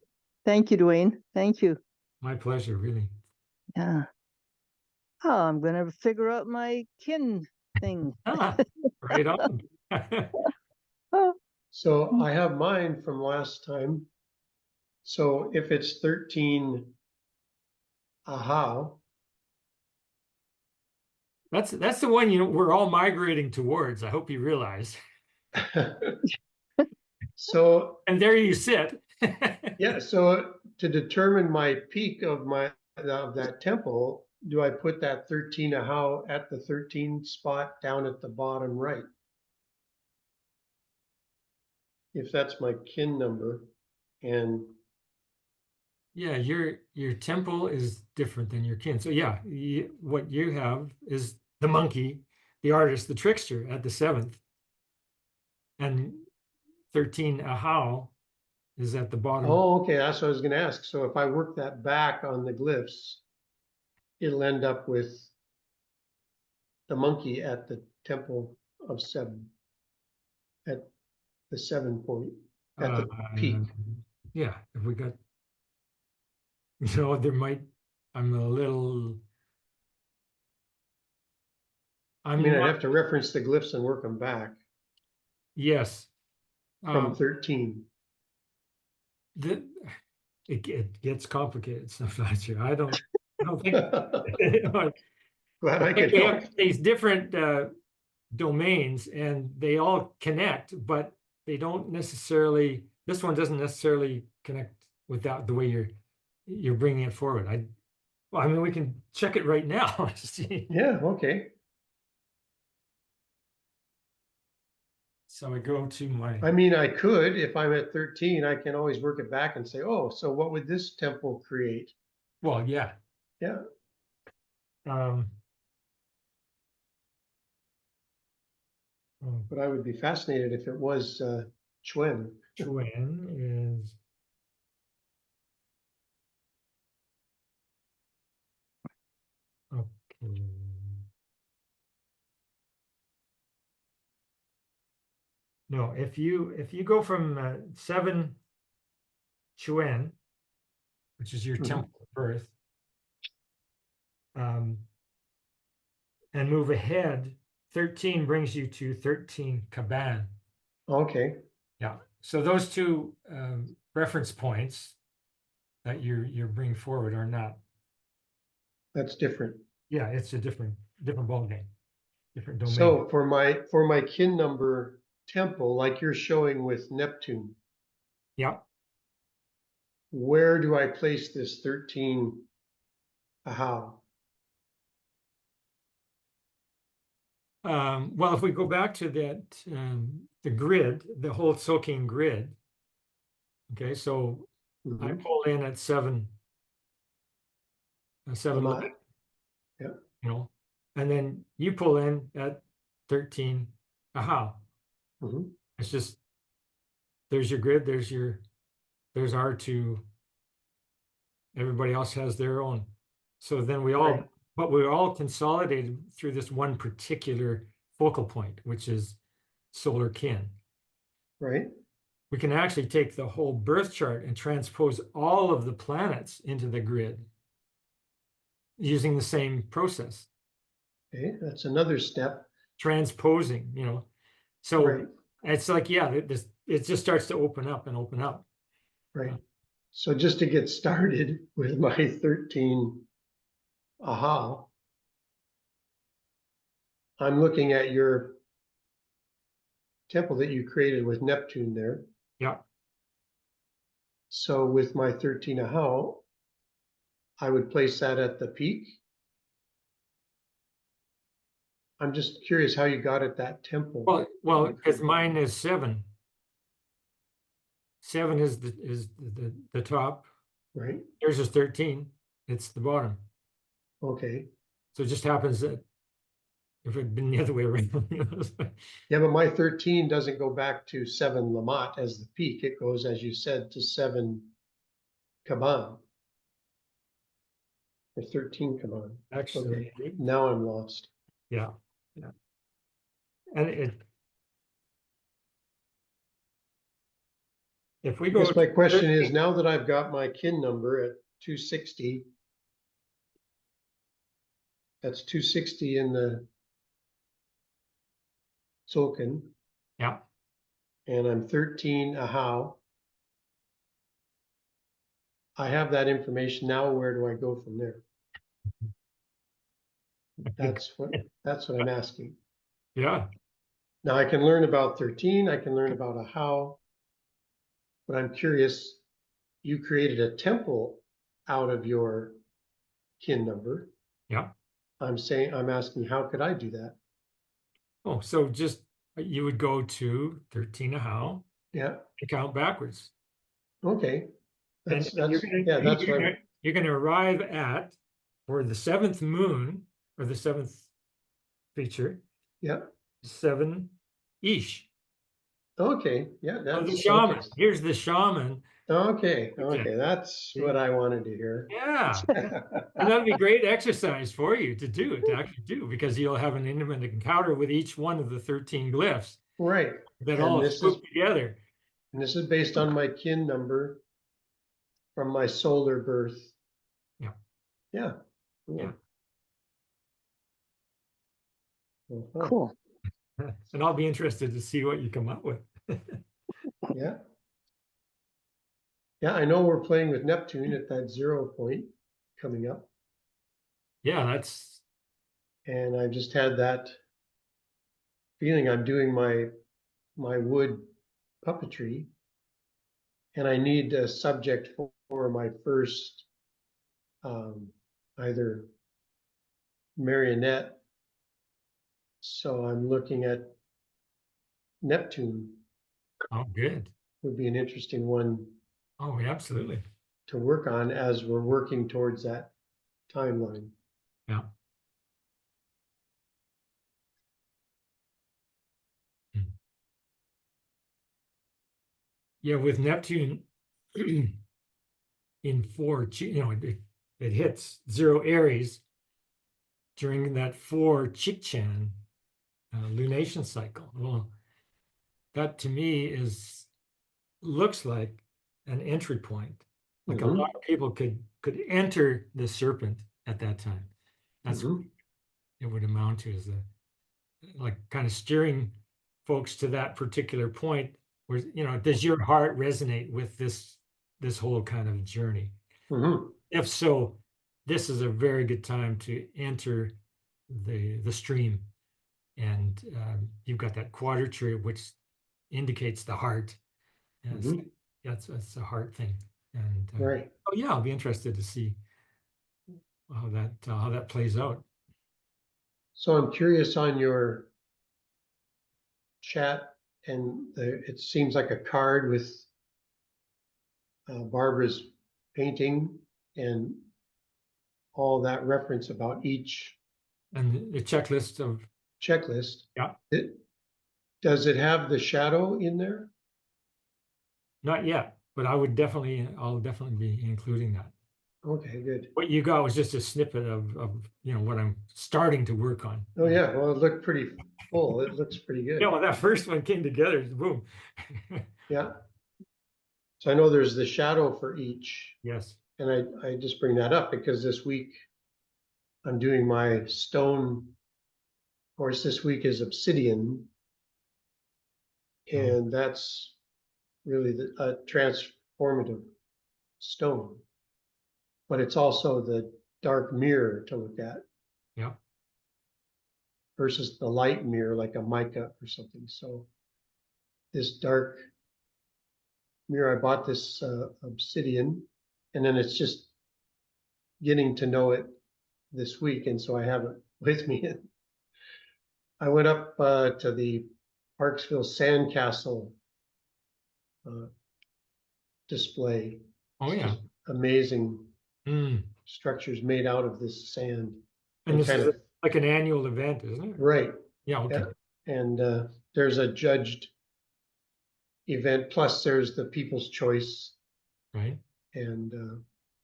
Thank you, Dwayne. Thank you. My pleasure, really. Yeah. Oh, I'm going to figure out my kin thing. Right on. Oh. So I have mine from last time. So if it's 13 Ahau, That's the one we're all migrating towards. I hope you realize. so and there you sit. yeah, so to determine my peak of that temple, do I put that 13 Ahau at the 13 spot down at the bottom right? If that's my kin number, and yeah, your temple is different than your kin. So yeah, what you have is the monkey, the artist, the trickster at the 7th, and 13 Ahau is at the bottom. Oh, okay, that's what I was going to ask. So if I work that back on the glyphs, it'll end up with the monkey at the temple of 7, at the 7 point, at the peak. Yeah, if we got, there might, I'm a little. I mean, I'd have to reference the glyphs and work them back. Yes. From 13. It gets complicated sometimes here. I don't think. Glad I could help. These different domains, and they all connect, but they don't necessarily. This one doesn't necessarily connect without the way you're bringing it forward. I mean, we can check it right now. Yeah. Okay. So I go to my. I mean, I could, if I'm at 13, I can always work it back and say, oh, so what would this temple create? Well, yeah. Yeah. But I would be fascinated if it was Chuen. Chuen is. Okay. No, if you go from 7 Chuen, which is your Mhm. temple of birth, and move ahead, 13 brings you to 13 Kaban. Okay, Yeah. So those two reference points that you're bringing forward are not. that's different. Yeah, it's a different ballgame, different domain. So for my kin number temple, like you're showing with Neptune, Yeah. where do I place this 13 Ahau? Well, if we go back to that, the grid, the whole Tzolkin grid. Okay, so I Mhm. pull in at 7, 7, LAMAT. Yeah. you know, and then you pull in at 13 Ahau. Mhm. It's just, there's your grid, there's our two, everybody else has their own. So then Right. but we're all consolidated through this one particular focal point, which is solar kin. Right. We can actually take the whole birth chart and transpose all of the planets into the grid using the same process, Okay, that's another step. transposing, So Right. it's like, yeah, it just starts to open up and open up. Right. So just to get started with my 13 Ahau, I'm looking at your temple that you created with Neptune there. Yeah. So with my 13 Ahau, I would place that at the peak. I'm just curious how you got at that temple. Well, because mine is 7. 7 is the top. Right. Yours is 13. It's the bottom. Okay. So it just happens that if it had been the other way around. Yeah, but my 13 doesn't go back to 7 LAMAT as the peak. It goes, as you said, to 7 Kaban. Or 13 Kaban. Actually, Okay. Now I'm lost. yeah. And if we I go guess my to question 13, is, now that I've got my kin number at 260, that's 260 in the Tzolkin, yeah, and I'm 13 Ahau. I have that information now. Where do I go from there? That's what I'm asking. yeah. Now I can learn about 13. I can learn about Ahau, but I'm curious. You created a temple out of your kin number. Yeah. I'm asking, how could I do that? Oh, so just you would go to 13 Ahau Yeah. and count backwards. Okay. And That's yeah. That's right. you're gonna arrive at, for the 7th moon or the 7th feature, Yeah. 7 Ish. Okay. Yeah. So the That's shaman. okay. Here's the shaman. Okay. Okay. That's See? what I wanted to hear. Yeah. And that'd be great exercise for you to actually do, because you'll have an intimate encounter with each one of the 13 glyphs Right. that And all this spook together. is based on my kin number from my solar birth. Yeah. Yeah. Yeah. Uh-huh. Cool. And I'll be interested to see what you come up with. Yeah. Yeah. I know we're playing with Neptune at that 0 point coming up. Yeah, that's And I just had that feeling. I'm doing my wood puppetry, and I need a subject for my first either marionette. So I'm looking at Neptune. good. Would be an interesting one Oh, absolutely. to work on as we're working towards that timeline. Yeah. Yeah, with Neptune in 4, it hits 0 Aries during that 4 Chikchan lunation cycle. Well, that to me looks like an entry point. Like a lot of people could enter the serpent at that time. That's what it would amount to, is like kind of steering folks to that particular point where, does your heart resonate with this whole kind of journey? If so, this is a very good time to enter the stream. And you've got that quadrature, which indicates the heart. And that's a heart thing. And Right. oh yeah, I'll be interested to see how that plays out. So I'm curious on your chat, and it seems like a card with Barbara's painting and all that reference about each And the checklist of checklist. Yeah. Does it have the shadow in there? Not yet, but I'll definitely be including that. Okay, good. What you got was just a snippet of what I'm starting to work on. Oh yeah, well, it looked pretty full. It looks pretty good. When that first one came together, boom. Yeah. So I know there's the shadow for each. Yes. And I just bring that up because this week I'm doing my stone course. This week is obsidian. And that's really a transformative stone. But it's also the dark mirror to look at. Yeah. Versus the light mirror like a mica or something. So this dark mirror, I bought this obsidian, and then it's just getting to know it this week, and so I have it with me. I went up to the Parksville Sandcastle display. Oh yeah. Amazing structures made out of this sand. And this is like an annual event, isn't it? Right. Yeah. Okay. Yeah. And there's a judged event, plus there's the People's Choice. Right. And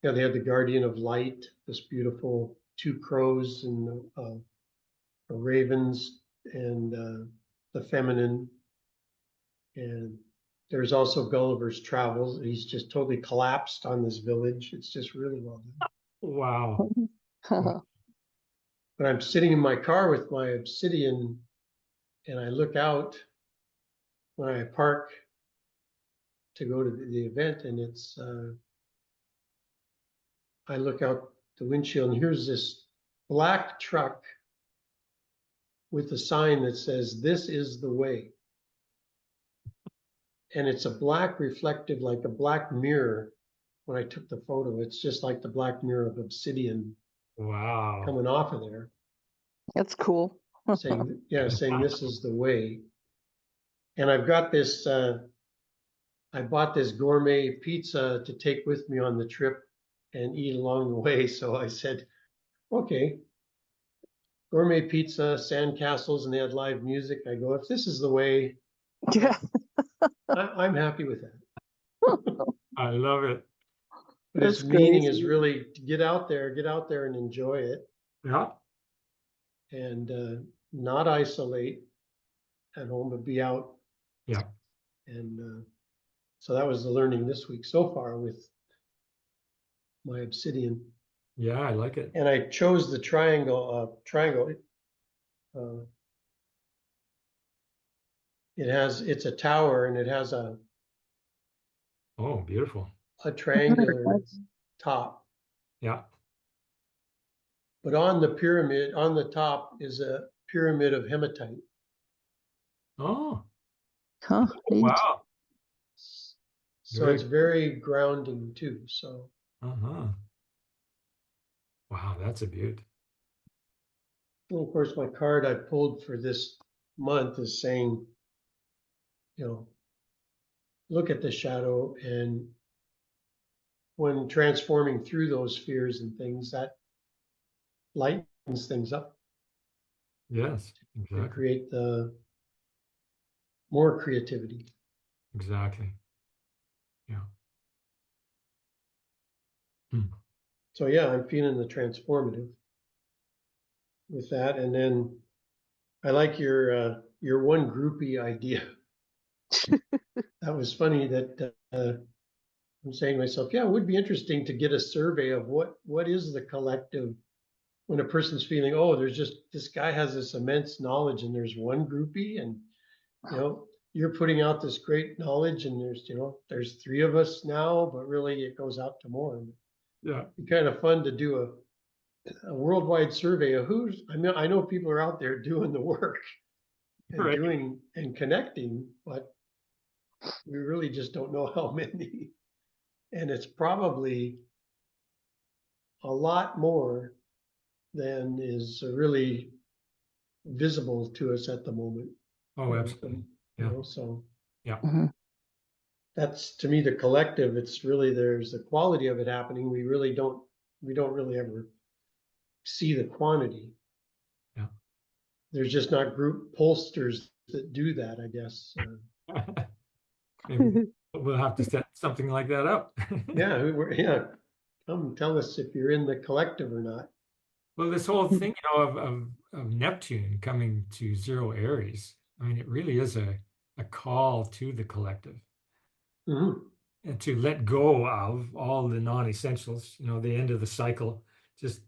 they had the Guardian of Light, this beautiful two crows and ravens, and the feminine. And there's also Gulliver's Travels. He's just totally collapsed on this village. It's just really well done. Wow. But I'm sitting in my car with my obsidian, and I look out when I park to go to the event, and it's I look out the windshield, and here's this black truck with a sign that says, "This is the way." And it's a black reflective, like a black mirror. When I took the photo, it's just like the black mirror of obsidian. Wow. Coming off of there. That's cool. saying this is the way. And I've got this, I bought this gourmet pizza to take with me on the trip and eat along the way. So I said, okay, gourmet pizza, sandcastles, and they had live music. I go, if this is the way, Yeah. I'm happy with that. I love it. But its meaning is really to get out there and enjoy it. Yeah. And not isolate at home, but be out. Yeah. And so that was the learning this week so far with my obsidian. Yeah, I like it. And I chose the triangle. It's a tower, and it has a beautiful. A triangular top. Yeah. But on the pyramid, on the top is a pyramid of hematite. Oh. Huh. Wow. So it's very grounding too. So. Wow, that's a beaut. And of course, my card I pulled for this month is saying, look at the shadow, and when transforming through those fears and things, that lightens things up. Yes, exactly. To create the more creativity. Exactly. Yeah. So yeah, I'm feeling the transformative with that. And then I like your one groupie idea. That was funny that I'm saying to myself, yeah, it would be interesting to get a survey of what is the collective when a person's feeling, oh, there's just this guy has this immense knowledge and there's one groupie and you're putting out this great knowledge and there's three of us now, but really it goes out to more. Yeah. It'd be kind of fun to do a worldwide survey of I know people are out there doing the work and Right. doing and connecting, but we really just don't know how many. And it's probably a lot more than is really visible to us at the moment. Oh, absolutely. Yeah. So Yeah. that's, to me, the collective. It's really, there's a quality of it happening. We don't really ever see the quantity. Yeah. There's just not group pollsters that do that, I guess. Maybe we'll have to set something like that up. Yeah. Come tell us if you're in the collective or not. Well, this whole thing, of Neptune coming to 0 Aries, I mean, it really is a call to the collective. Mm-hmm. And to let go of all the non-essentials, the end of the cycle, just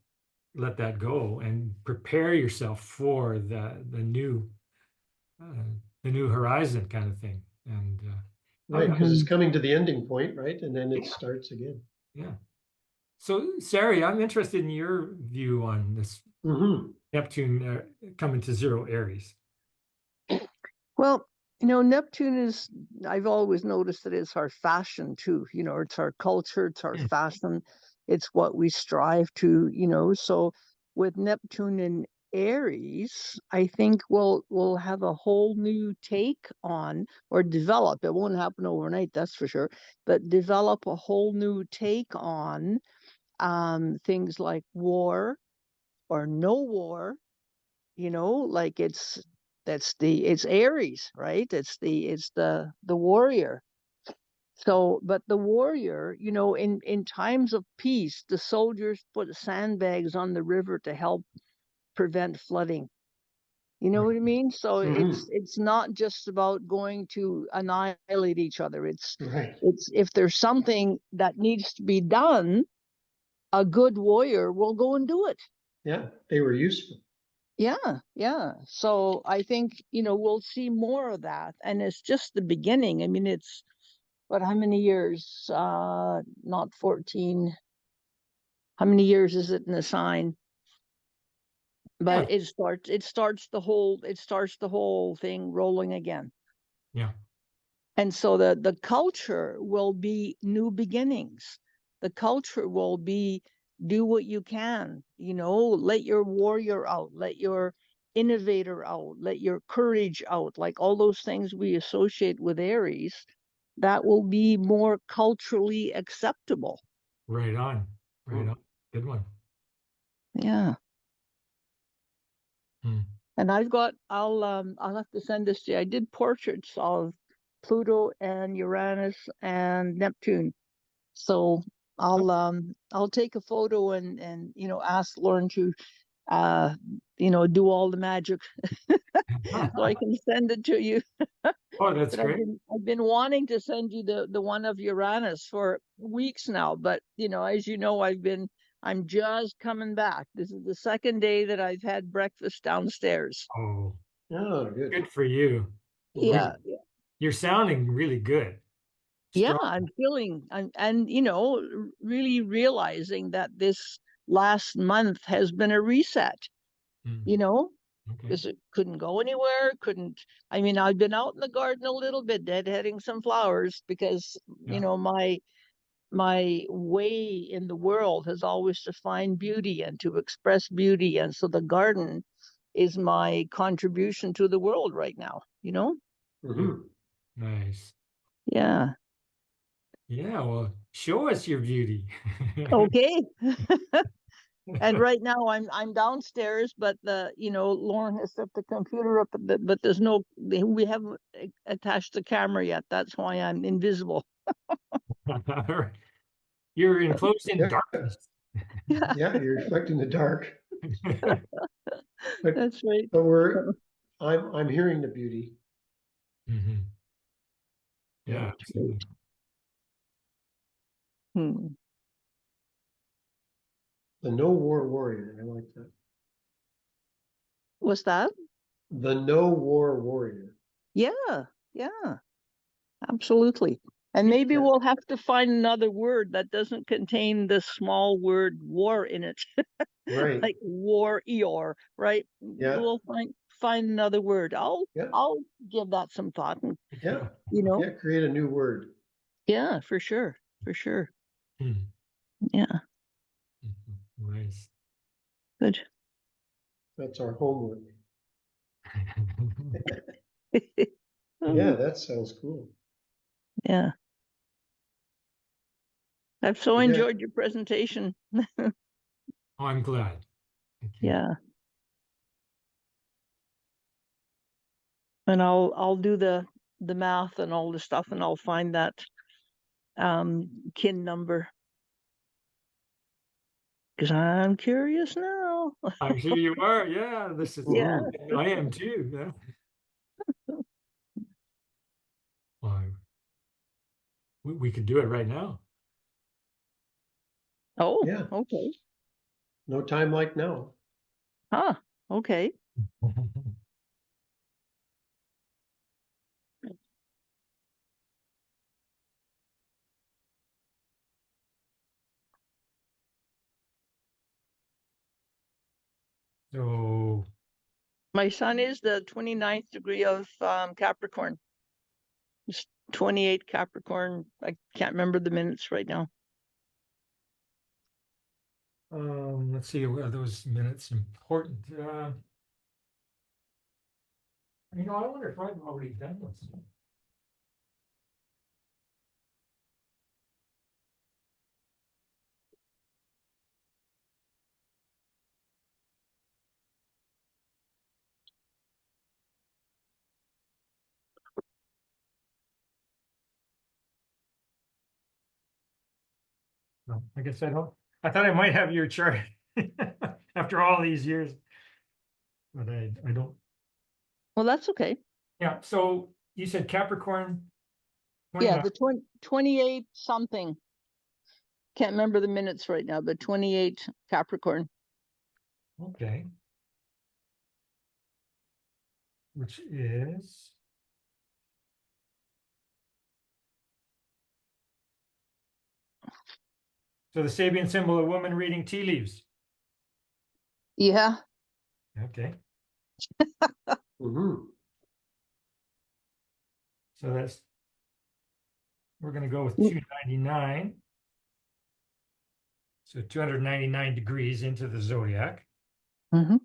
let that go and prepare yourself for the new horizon kind of thing. And Right, because it's coming to the ending point, right? And then it starts again. Yeah. So, Sari, I'm interested in your view on this Neptune coming to 0 Aries. Well, Neptune is, I've always noticed that it's our fashion too. It's our culture, it's our fashion, it's what we strive to, So with Neptune in Aries, I think we'll have a whole new take on, or develop. It won't happen overnight, that's for sure, but develop a whole new take on things like war or no war. Like it's Aries, right? It's the warrior. So, but the warrior, in times of peace, the soldiers put sandbags on the river to help prevent flooding. You know what I mean? So it's not just about going to annihilate each other. It's if there's something that needs to be done, a good warrior will go and do it. Yeah, they were useful. Yeah. So I think, we'll see more of that. And it's just the beginning. I mean, it's how many years? Not 14. How many years is it in the sign? But it starts the whole thing rolling again. Yeah. And so the culture will be new beginnings. The culture will be do what you can, let your warrior out, let your innovator out, let your courage out, like all those things we associate with Aries, that will be more culturally acceptable. Right on. Good one. Yeah. And I'll have to send this to you. I did portraits of Pluto and Uranus and Neptune. So I'll take a photo and ask Lauren to do all the magic so I can send it to you. Oh, that's great. I've been wanting to send you the one of Uranus for weeks now, but as you know, I'm just coming back. This is the second day that I've had breakfast downstairs. Oh, good. Good for you. Yeah. You're sounding really good. Yeah, I'm feeling, and really realizing that this last month has been a reset, because it couldn't go anywhere, I've been out in the garden a little bit, deadheading some flowers, because, my way in the world has always to find beauty and to express beauty. And so the garden is my contribution to the world right now, Nice. Yeah. Yeah, well, show us your beauty. Okay. And right now I'm downstairs, but Lauren has set the computer up, but we haven't attached the camera yet. That's why I'm invisible. You're enclosed in darkness. Yeah, you're reflecting the dark. That's right. But I'm hearing the beauty. Yeah, absolutely. Hmm. The no war warrior. I like that. What's that? The no war warrior. Yeah, yeah, absolutely. And maybe Yeah. we'll have to find another word that doesn't contain the small word war in it, Right. like warrior, right? Yeah. We'll find another word. Yeah. I'll give that some thought, and Yeah. you know, Yeah. Create a new word. yeah, for sure, for sure. Hmm. Yeah, Nice. good. That's our homework. Oh, Yeah, that sounds cool. yeah. I've so Yeah. enjoyed your presentation. Oh, I'm glad. Thank you. Yeah. And I'll do the math and all the stuff, and I'll find that kin number, because I'm curious now. I'm sure you are. Yeah, this is. Yeah. I am too. Yeah. Well, we could do it right now. Oh, Yeah. okay. No time like now. Huh. Okay. So, My son is the 29th degree of Capricorn. It's 28 Capricorn. I can't remember the minutes right now. let's see, are those minutes important? I wonder if I've already done this. No, I guess I don't. I thought I might have your chart after all these years, but I don't. Well, that's okay. Yeah. So you said Capricorn Yeah, 29. the 28 something. Can't remember the minutes right now, but 28 Capricorn. Okay. Which is so the Sabian symbol of woman reading tea leaves. Yeah. Okay. Mm-hmm. So we're going to go with Mm. 299. So 299 degrees into the zodiac Mm-hmm.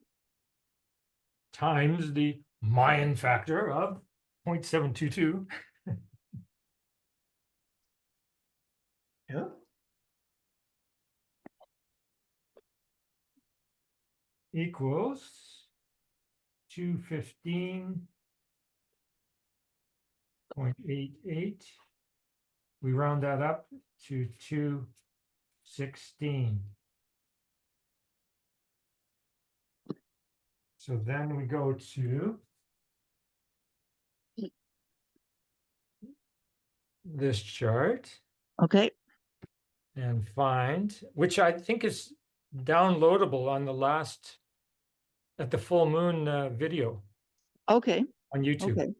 times the Mayan factor of 0.722 Yeah. equals 215.88. We round that up to 216. So then we go to this chart Okay. and find, which I think is downloadable on at the full moon video Okay. on YouTube. Okay.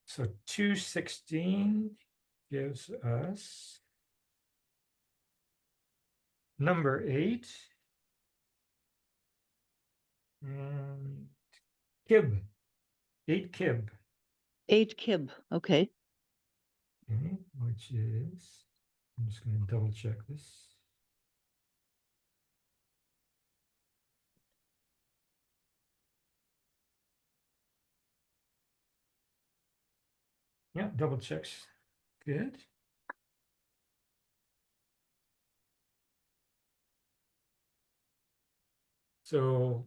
So 216 gives us number 8 and Kib, 8 Kib, 8 Kib. Okay. okay, which is, I'm just going to double check this. Yeah, double checks. Good. So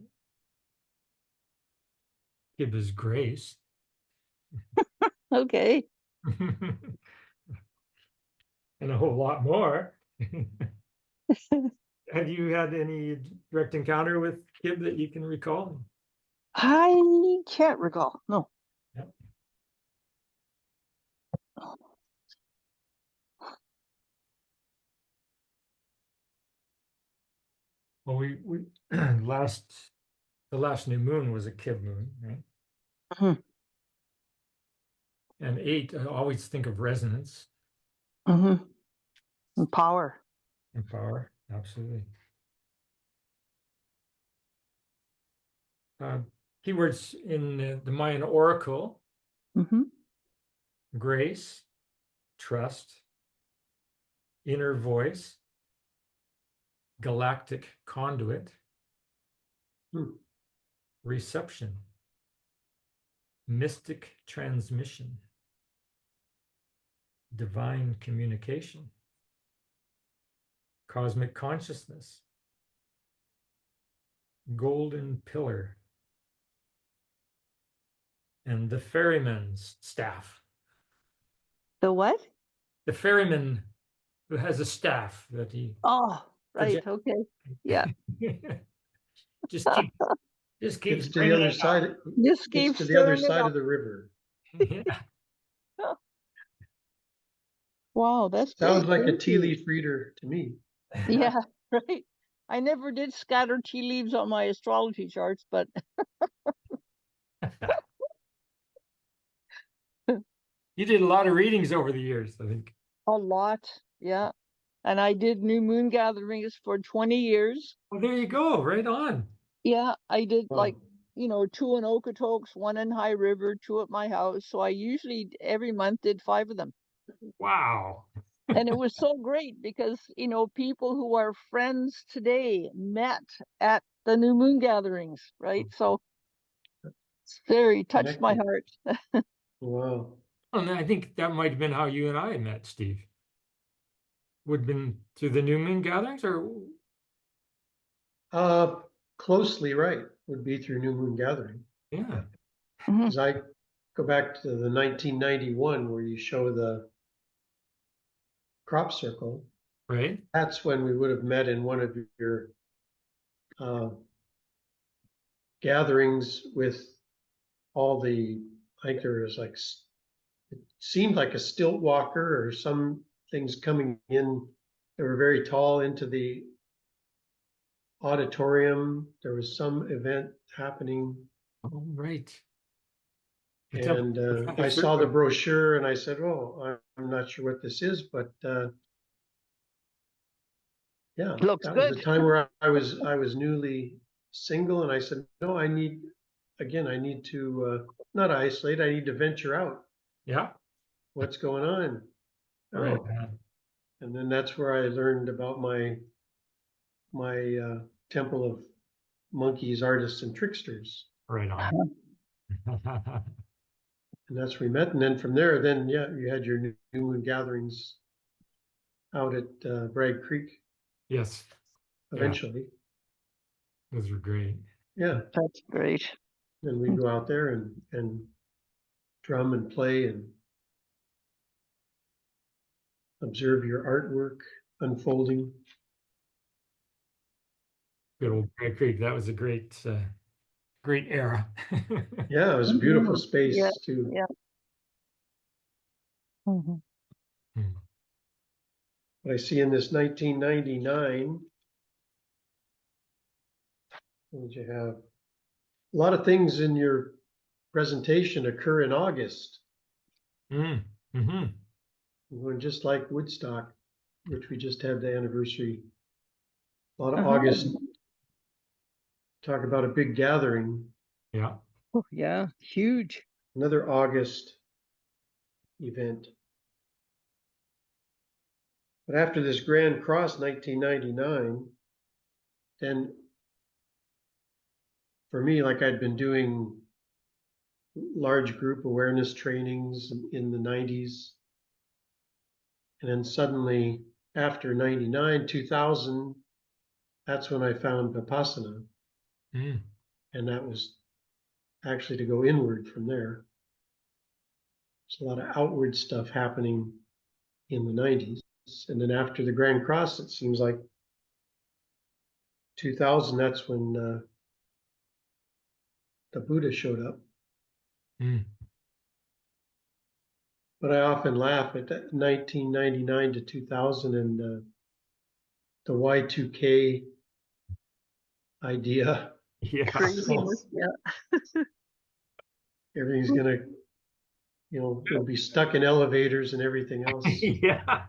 Kib is grace. Okay. And a whole lot more. Have you had any direct encounter with Kib that you can recall? I can't recall. No. Yep. Well, we the last new moon was a kid moon, right? Mhm. And 8, I always think of resonance And power. and power. Absolutely. Keywords in the Mayan oracle: grace, trust, inner voice, galactic conduit, reception, mystic transmission, divine communication, cosmic consciousness, golden pillar, and the ferryman's staff. The what? The ferryman who has a staff that he Oh, right. Okay. Yeah. just keeps It's to the bringing other it up. side. Just It's keep to the other stirring it side up. of the river. Yeah. Wow, that's Sounds great. like a Thank tea you. leaf reader to me. Yeah, right. I never did scatter tea leaves on my astrology charts, but You did a lot of readings over the years, I think. a lot. Yeah. And I did new moon gatherings for 20 years. Well, there you go. Right on. Yeah, I did Wow. like, 2 in Okotoks, 1 in High River, 2 at my house. So I usually every month did 5 of them. Wow. And it was so great because, people who are friends today met at the new moon gatherings, right? So it's very touched my Connected. heart. Wow. And I think that might have been how you and I met, Steve. Would have been through the New Moon gatherings, or Closely right would be through New Moon Gathering. yeah. Because I go back to the 1991 where you show the crop circle. Right. That's when we would have met in one of your gatherings with all the, I think there was like, it seemed like a stilt walker or some things coming in. They were very tall into the auditorium. There was some event happening. Oh, right. The And I saw the brochure and I said, "Oh, I'm not sure what this is," but yeah, Looks that was the good. time where I was newly single, and I said, "No, I need to not isolate. I need to venture out. Yeah. What's going on?" Right. Oh, and then that's where I learned about my temple of monkeys, artists, and tricksters, Right on. and that's where we met. And then from there, then yeah, you had your new moon gatherings out at Bragg Creek Yes. eventually. Yeah. Those were great. Yeah, That's great. and we'd go out there and drum and play and observe your artwork unfolding. Good old Bear Creek. That was a great, great era. Yeah, it was a beautiful space Yeah, too. yeah. Hmm. But I see in this 1999, what did you have? A lot of things in your presentation occur in August. Mm-hmm. We're going just like Woodstock, which we just had the anniversary. A lot of August. Talk about a big gathering. Yeah. Oh, yeah, huge. Another August event. But after this Grand Cross 1999, then for me, like I'd been doing large group awareness trainings in the 90s. And then suddenly after 99, 2000, that's when I found Vipassana. Mm. And that was actually to go inward from there. There's a lot of outward stuff happening in the 90s. And then after the Grand Cross, it seems like 2000, that's when the Buddha showed up. Mm. But I often laugh at that 1999 to 2000 and the Y2K idea. Yeah. Craziness. Yeah. Everything's gonna, we'll be stuck in elevators and everything else. Yeah.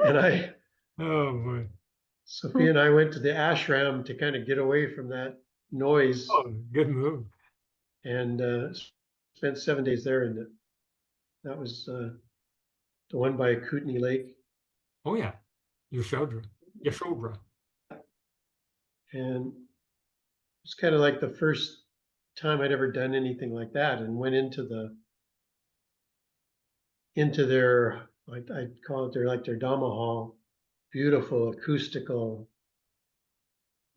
And Oh boy. Sophia and I went to the ashram to kind of get away from that noise, Oh, good move. and spent 7 days there. And that was the one by Kootenai Lake. Oh yeah. Yashodra. Yashodra. And it's kind of like the first time I'd ever done anything like that, and went into their, I'd call it their Dhamma hall, beautiful acoustical.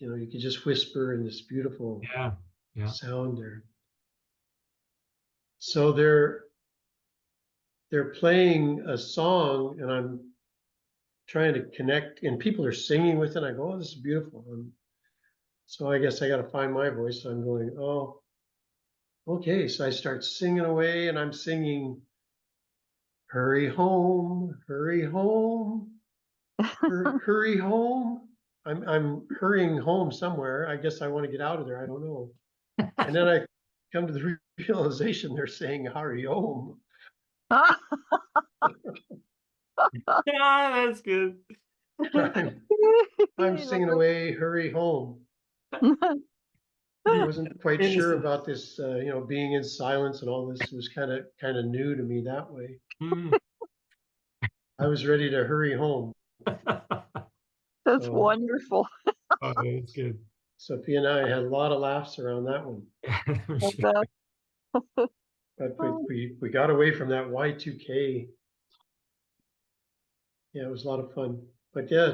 You could just whisper in this beautiful Yeah. sound there. So they're playing a song, and I'm trying to connect, and people are singing with it. I go, oh, this is beautiful. So I guess I got to find my voice. So I'm going, oh, okay. So I start singing away, and I'm singing, hurry home, hurry home, hurry home. I'm hurrying home somewhere. I guess I want to get out of there. I don't know. And then I come to the realization they're saying hurry home. Yeah, that's good. I'm singing away, hurry home. I wasn't quite sure about this, being in silence and all this. Was kind of new to me that way. Mm. I was ready to hurry home. That's So wonderful. Oh, that's good. Sophia and I had a lot of laughs around that one. I'm I sure. bet. But we got away from that Y2K. Yeah, it was a lot of fun. But yeah,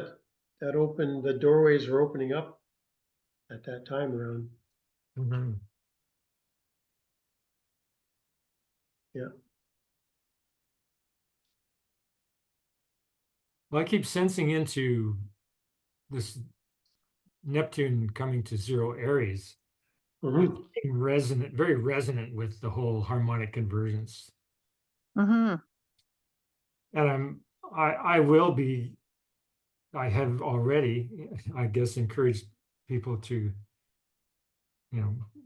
the doorways were opening up at that time around. Mhm. Yeah. Well, I keep sensing into this Neptune coming to zero Aries, Mhm. resonant, very resonant with the whole harmonic convergence. Hmm. And I will be, I have already, I guess, encouraged people to,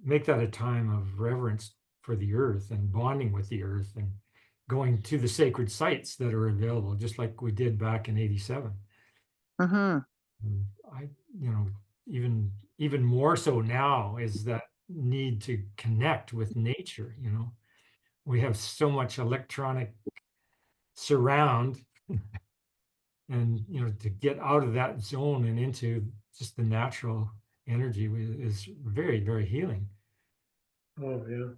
make that a time of reverence for the earth and bonding with the earth and going to the sacred sites that are available, just like we did back in '87. Hmm. I, even more so now is that need to connect with nature. We have so much electronic surround, and to get out of that zone and into just the natural energy is very, very healing. Oh yeah.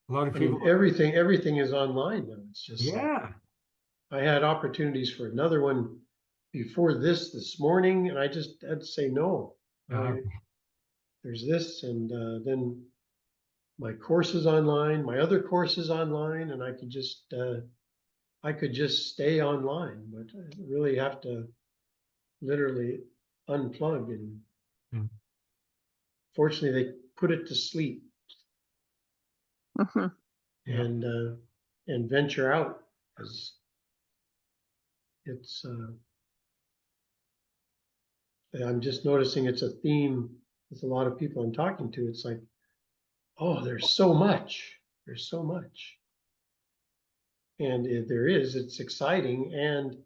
A lot of I mean, people. everything is online now. It's just like, Yeah. I had opportunities for another one before this morning, and I just had to say no. There's this, and then my course is online, my other course is online, and I could just stay online, but I really have to literally unplug. And Mm. fortunately, they put it to sleep Hmm. Yeah. and venture out, because it's. I'm just noticing it's a theme with a lot of people I'm talking to. It's like, oh, there's so much. There's so much. And it's exciting. And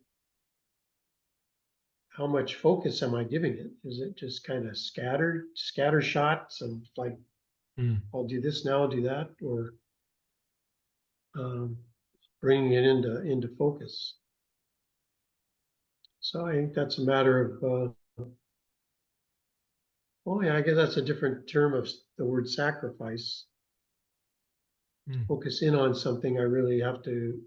how much focus am I giving it? Is it just kind of scatter shots of like, I'll do this now, I'll do that, or bringing it into focus? So I think that's a matter of, oh yeah, I guess that's a different term of the word sacrifice. Focus in on something, I really have to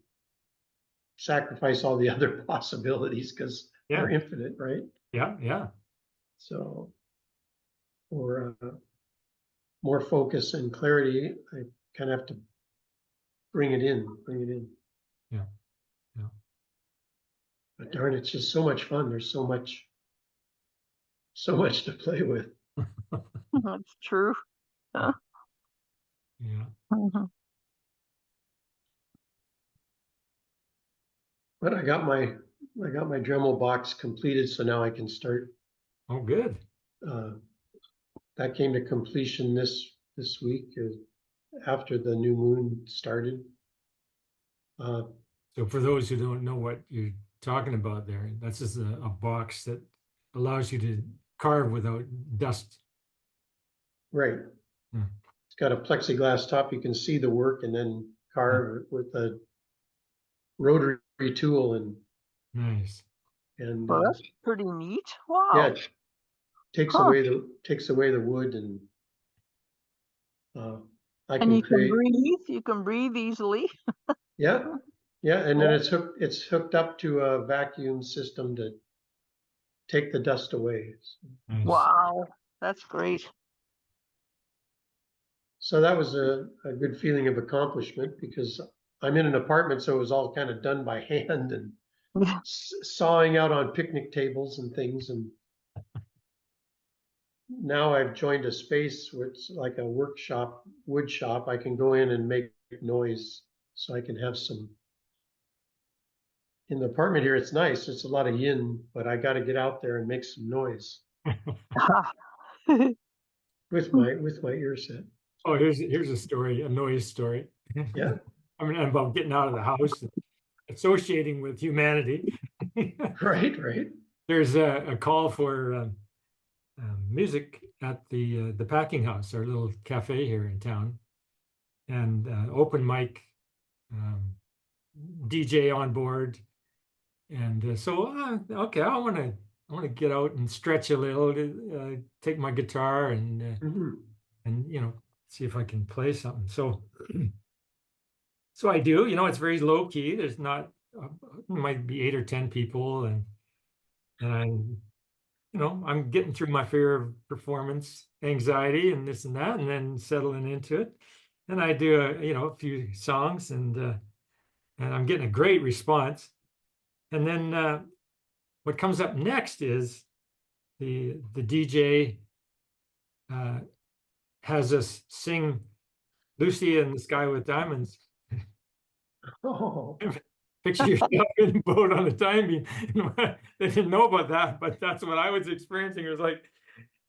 sacrifice all the other possibilities because they're infinite, right? Yeah. So, for more focus and clarity, I kind of have to bring it in. Yeah. But darn, it's just so much fun. There's so much to play with. That's true. Yeah. Mhm. But I got my Dremel box completed, so now I can start Oh, good. That came to completion this week after the new moon started. So for those who don't know what you're talking about there, that's just a box that allows you to carve without dust. Right. Hmm. It's got a plexiglass top. You can see the work and then carve with a rotary tool Nice. and Well, that's pretty neat. yeah, Wow. it takes Huh. away the wood and I And can you can create. breathe. You can breathe easily. Yeah, yeah, and then Cool. it's hooked up to a vacuum system to take the dust away. Nice. Wow. That's great. So that was a good feeling of accomplishment because I'm in an apartment, so it was all kind of done by hand and sawing out on picnic tables and things. And now I've joined a space where it's like a workshop, wood shop. I can go in and make noise, so I can have some. In the apartment here, it's nice. It's a lot of yin, but I got to get out there and make some noise with my ear set. Oh, here's a story, a noise story. Yeah. I mean, about getting out of the house and associating with humanity. Right. There's a call for music at the Packing House, our little cafe here in town, and open mic, DJ on board, and so okay, I want to get out and stretch a little, take my guitar Mhm. and see if I can play something. So I do. It's very low key. There's not might be 8 or 10 people, and I'm getting through my fear of performance anxiety and this and that, and then settling into it. And I do a few songs, and I'm getting a great response. And then what comes up next is the DJ has us sing Lucy in the Sky with Diamonds. Oh, Picture yourself in a boat on a time beam. They didn't know about that, but that's what I was experiencing. It was like,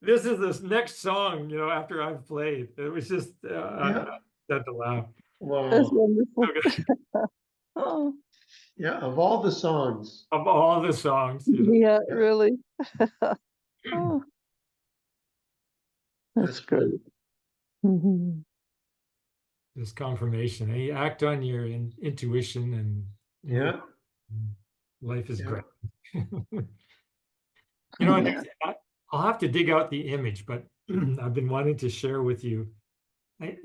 this is this next song, after I've played. It was just, yeah. I had to laugh. That's Wow. wonderful. Okay. Oh, Yeah. Of all the songs. Of all the songs, yeah, Yeah. really. Oh, that's That's fun. great. Mhm. this confirmation. You act on your intuition and Yeah. life is Yeah. great. I'll have to dig out the image, but I've been wanting to share with you.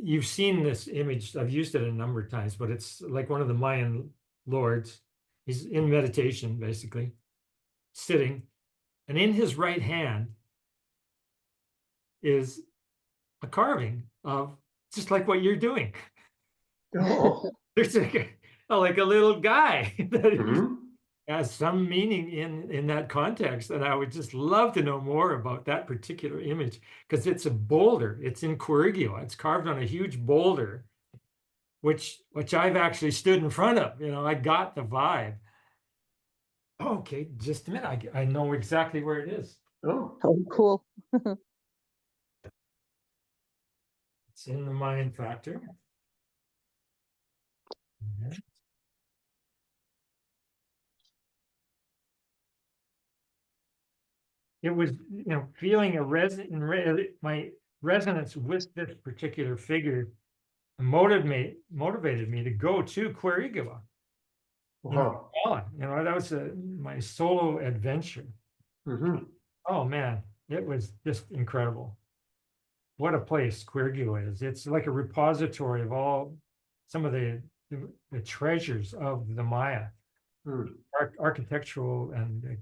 You've seen this image. I've used it a number of times, but it's like one of the Mayan lords. He's in meditation, basically, sitting, and in his right hand is a carving of just like what you're doing. Oh. There's like a little guy that Mhm. has some meaning in that context, and I would just love to know more about that particular image because it's a boulder. It's in Quirigua. It's carved on a huge boulder, which I've actually stood in front of. I got the vibe. Okay, just a minute. I know exactly where it is. Oh. Oh, cool. It's in the mind factor. Mhm. It was, feeling my resonance with this particular figure motivated me to go to Quirigua in Wow. Pahana. That was my solo adventure. Mhm. Oh man, it was just incredible. What a place Quirigua is. It's like a repository of all some of the treasures of the Maya, Mm. architectural and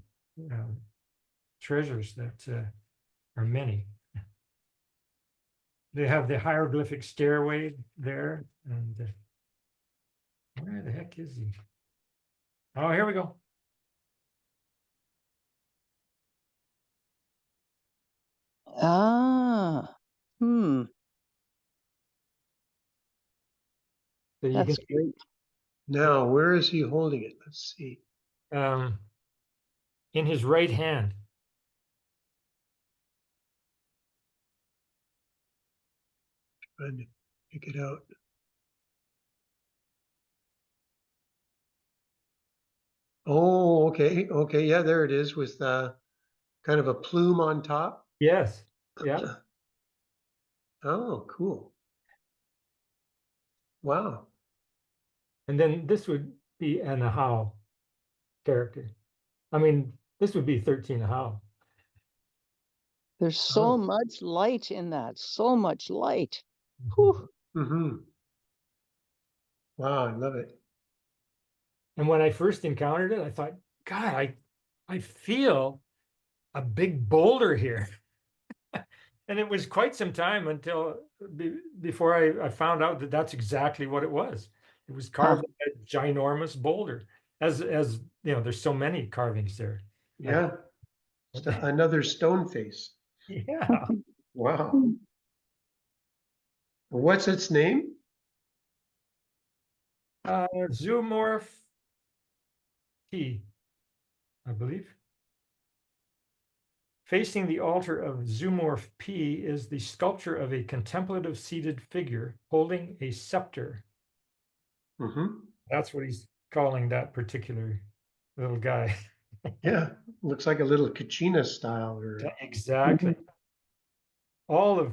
treasures that are many. They have the hieroglyphic stairway there, and where the heck is he? Oh, here we go. Ah, hmm. So you That's can great. Now, where is he holding it? Let's see. in his right hand. Trying to pick it out. Oh, okay. Okay. Yeah, there it is with kind of a plume on top. Yes. Yeah. Oh, cool. Wow. And then this would be an Ahau character. I mean, this would be 13 Ahau. There's so Oh. much light in that, so much light. Mm-hmm. Wow, I love it. And when I first encountered it, I thought, God, I feel a big boulder here. And it was quite some time until before I found out that that's exactly what it was. It was carved like a ginormous boulder. As you know, there's so many carvings there. Yeah. Another stone face. Yeah. Wow. What's its name? Zoomorph P, I believe. Facing the altar of Zoomorph P is the sculpture of a contemplative seated figure holding a scepter. Mm-hmm. That's what he's calling that particular little guy. Yeah, looks like a little Kachina style. Or Exactly. All of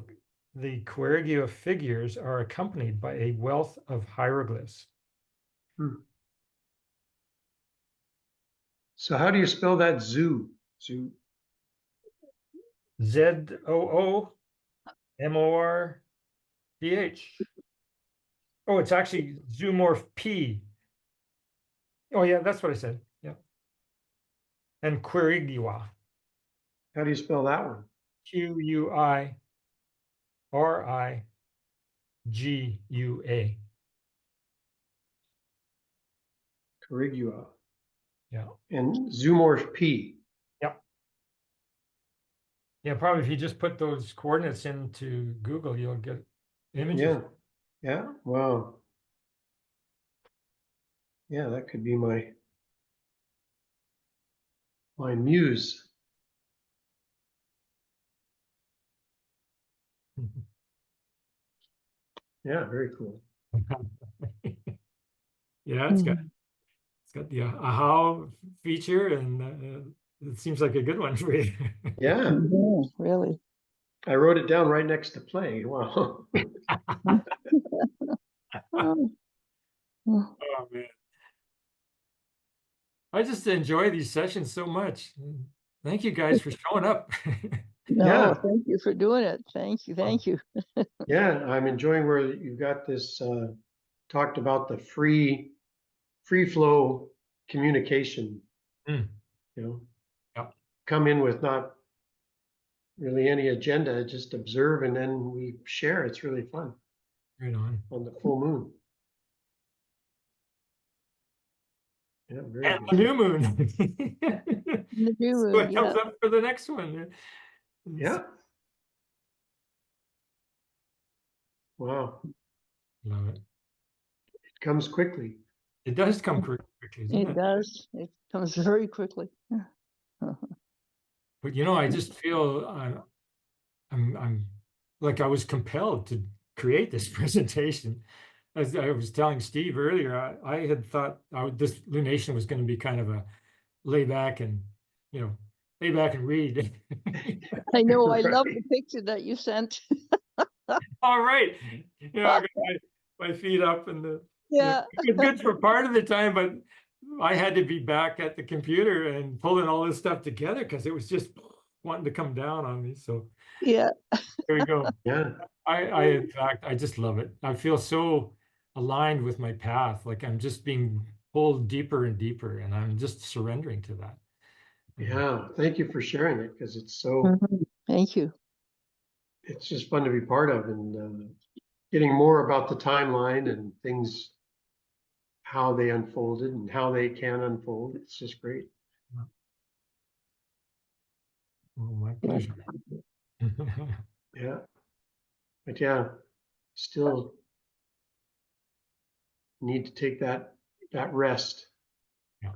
the Querigua figures are accompanied by a wealth of hieroglyphs. So how do you spell that zoo? Zoo. Zoomorph. Oh, it's actually Zoomorph P. Oh, yeah, that's what I said. Yeah. And Querigua. How do you spell that one? Quirigua. Querigua. Yeah. And Zoomorph P. Yep. Yeah, probably if you just put those coordinates into Google, you'll get images. Yeah. Yeah. Wow. Yeah, that could be my muse. Yeah, very cool. Yeah, it's got the Ahau feature, and it seems like a good one for you. Yeah. Really. I wrote it down right next to play. Wow. Oh man, I just enjoy these sessions so much. Thank you guys for showing up. No, Yeah. thank you for doing it. Thank you. Thank you. Yeah, I'm enjoying where you've got this talked about the free flow communication. Mm. You know, Yep. come in with not really any agenda, just observe and then we share. It's really fun Right on. the full moon. Yeah, very And good. the new moon. The new So moon, it comes yeah. up for the next one. Yeah. Wow. Love it. It comes quickly. It does come quickly, doesn't It it? does. It comes very quickly. But you know, I just feel I'm like I was compelled to create this presentation. As I was telling Steve earlier, I had thought this Lunation was going to be kind of a lay back and read. I know. I Right. love the picture that you sent. All right, I got my feet up, and Yeah. it was good for part of the time, but I had to be back at the computer and pulling all this stuff together because it was just wanting to come down on me. So Yeah. there we go. Yeah. In fact, I just love it. I feel so aligned with my path. Like I'm just being pulled deeper and deeper, and I'm just surrendering to that. Yeah. Thank you for sharing it because it's so, Thank you. it's just fun to be part of and getting more about the timeline and things, how they unfolded and how they can unfold. It's just great. Oh, my pleasure. Yeah. But yeah, still need to take that rest. Yeah.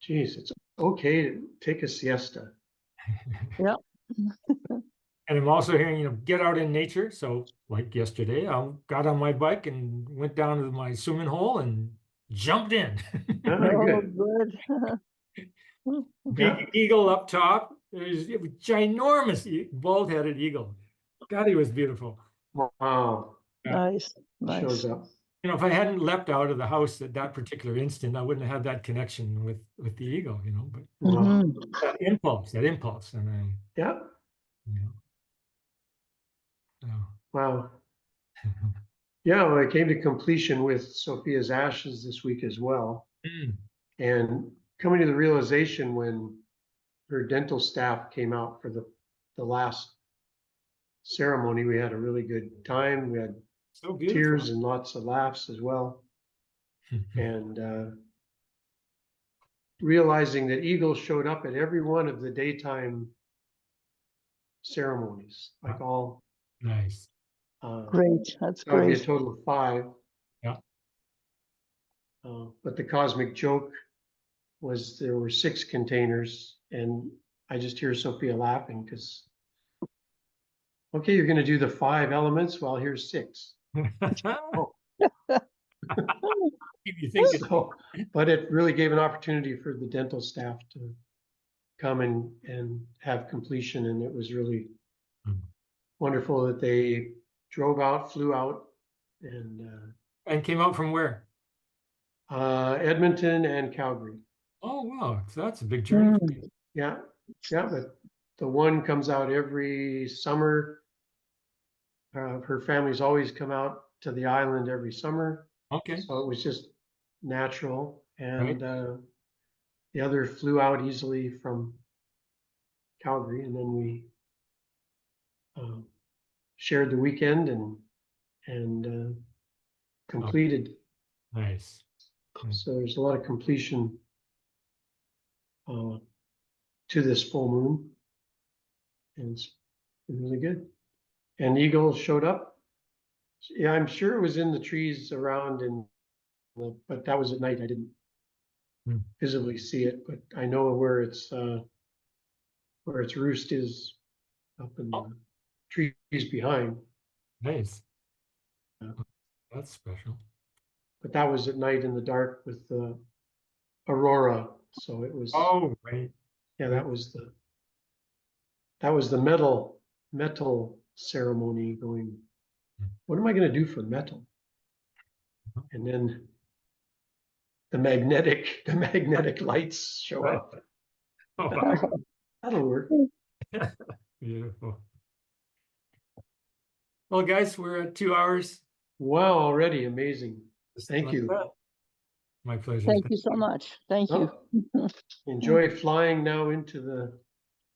Geez, it's okay to take a siesta. Yeah. And I'm also hearing, get out in nature. So like yesterday, I got on my bike and went down to my swimming hole and jumped in. Oh, Good. good. Big Yeah. eagle up top. It was ginormous, bald-headed eagle. God, he was beautiful. Wow. Yeah. Nice, Shows nice. up. If I hadn't leapt out of the house at that particular instant, I wouldn't have had that connection with the eagle, but Wow. Mhm. that impulse, and I, Yeah. so. Wow. Yeah, well, I came to completion with Sophia's ashes this week as well. Mm. And coming to the realization when her dental staff came out for the last ceremony, we had a really good time. We had So beautiful. tears and lots of laughs as well. And realizing that eagles showed up at every one of the daytime ceremonies, like all. Nice. Great, that's That would be a great. total of 5. Yeah. But the cosmic joke was there were 6 containers, and I just hear Sophia laughing because, okay, you're going to do the 5 elements. Well, here's 6. Oh. You think So, but it really gave an opportunity for the dental staff to come and have completion, and it was really wonderful that they drove out, flew out, and came out from where? Edmonton and Calgary. Oh, wow. So that's a big journey. Yeah, but the one comes out every summer. Her family's always come out to the island every summer. Okay. So it was just natural. And Right. the other flew out easily from Calgary. And then we shared the weekend and completed. Nice. So there's a lot of completion to this full moon. And it's really good. And eagles showed up. Yeah, I'm sure it was in the trees around, but that was at night. I didn't visibly see it, but I know where its roost is up in the trees behind. Nice. That's special. But that was at night in the dark with the aurora. So it was. Oh, right. Yeah, that was the metal ceremony going. What am I going to do for metal? And then the magnetic lights show up. Oh, wow. That'll work. Beautiful. Well, guys, we're at 2 hours. Wow, already amazing. Just Thank like you. that. My pleasure. Thank you so much. Thank you. Enjoy flying now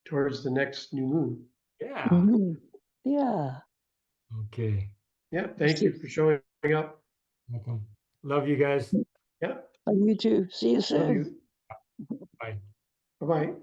towards the next new moon. Yeah. Mhm. Yeah. Okay. Yeah, thank you for showing up. Welcome. Love you guys. Yeah, You too. See you love soon. you. Bye. Bye-bye.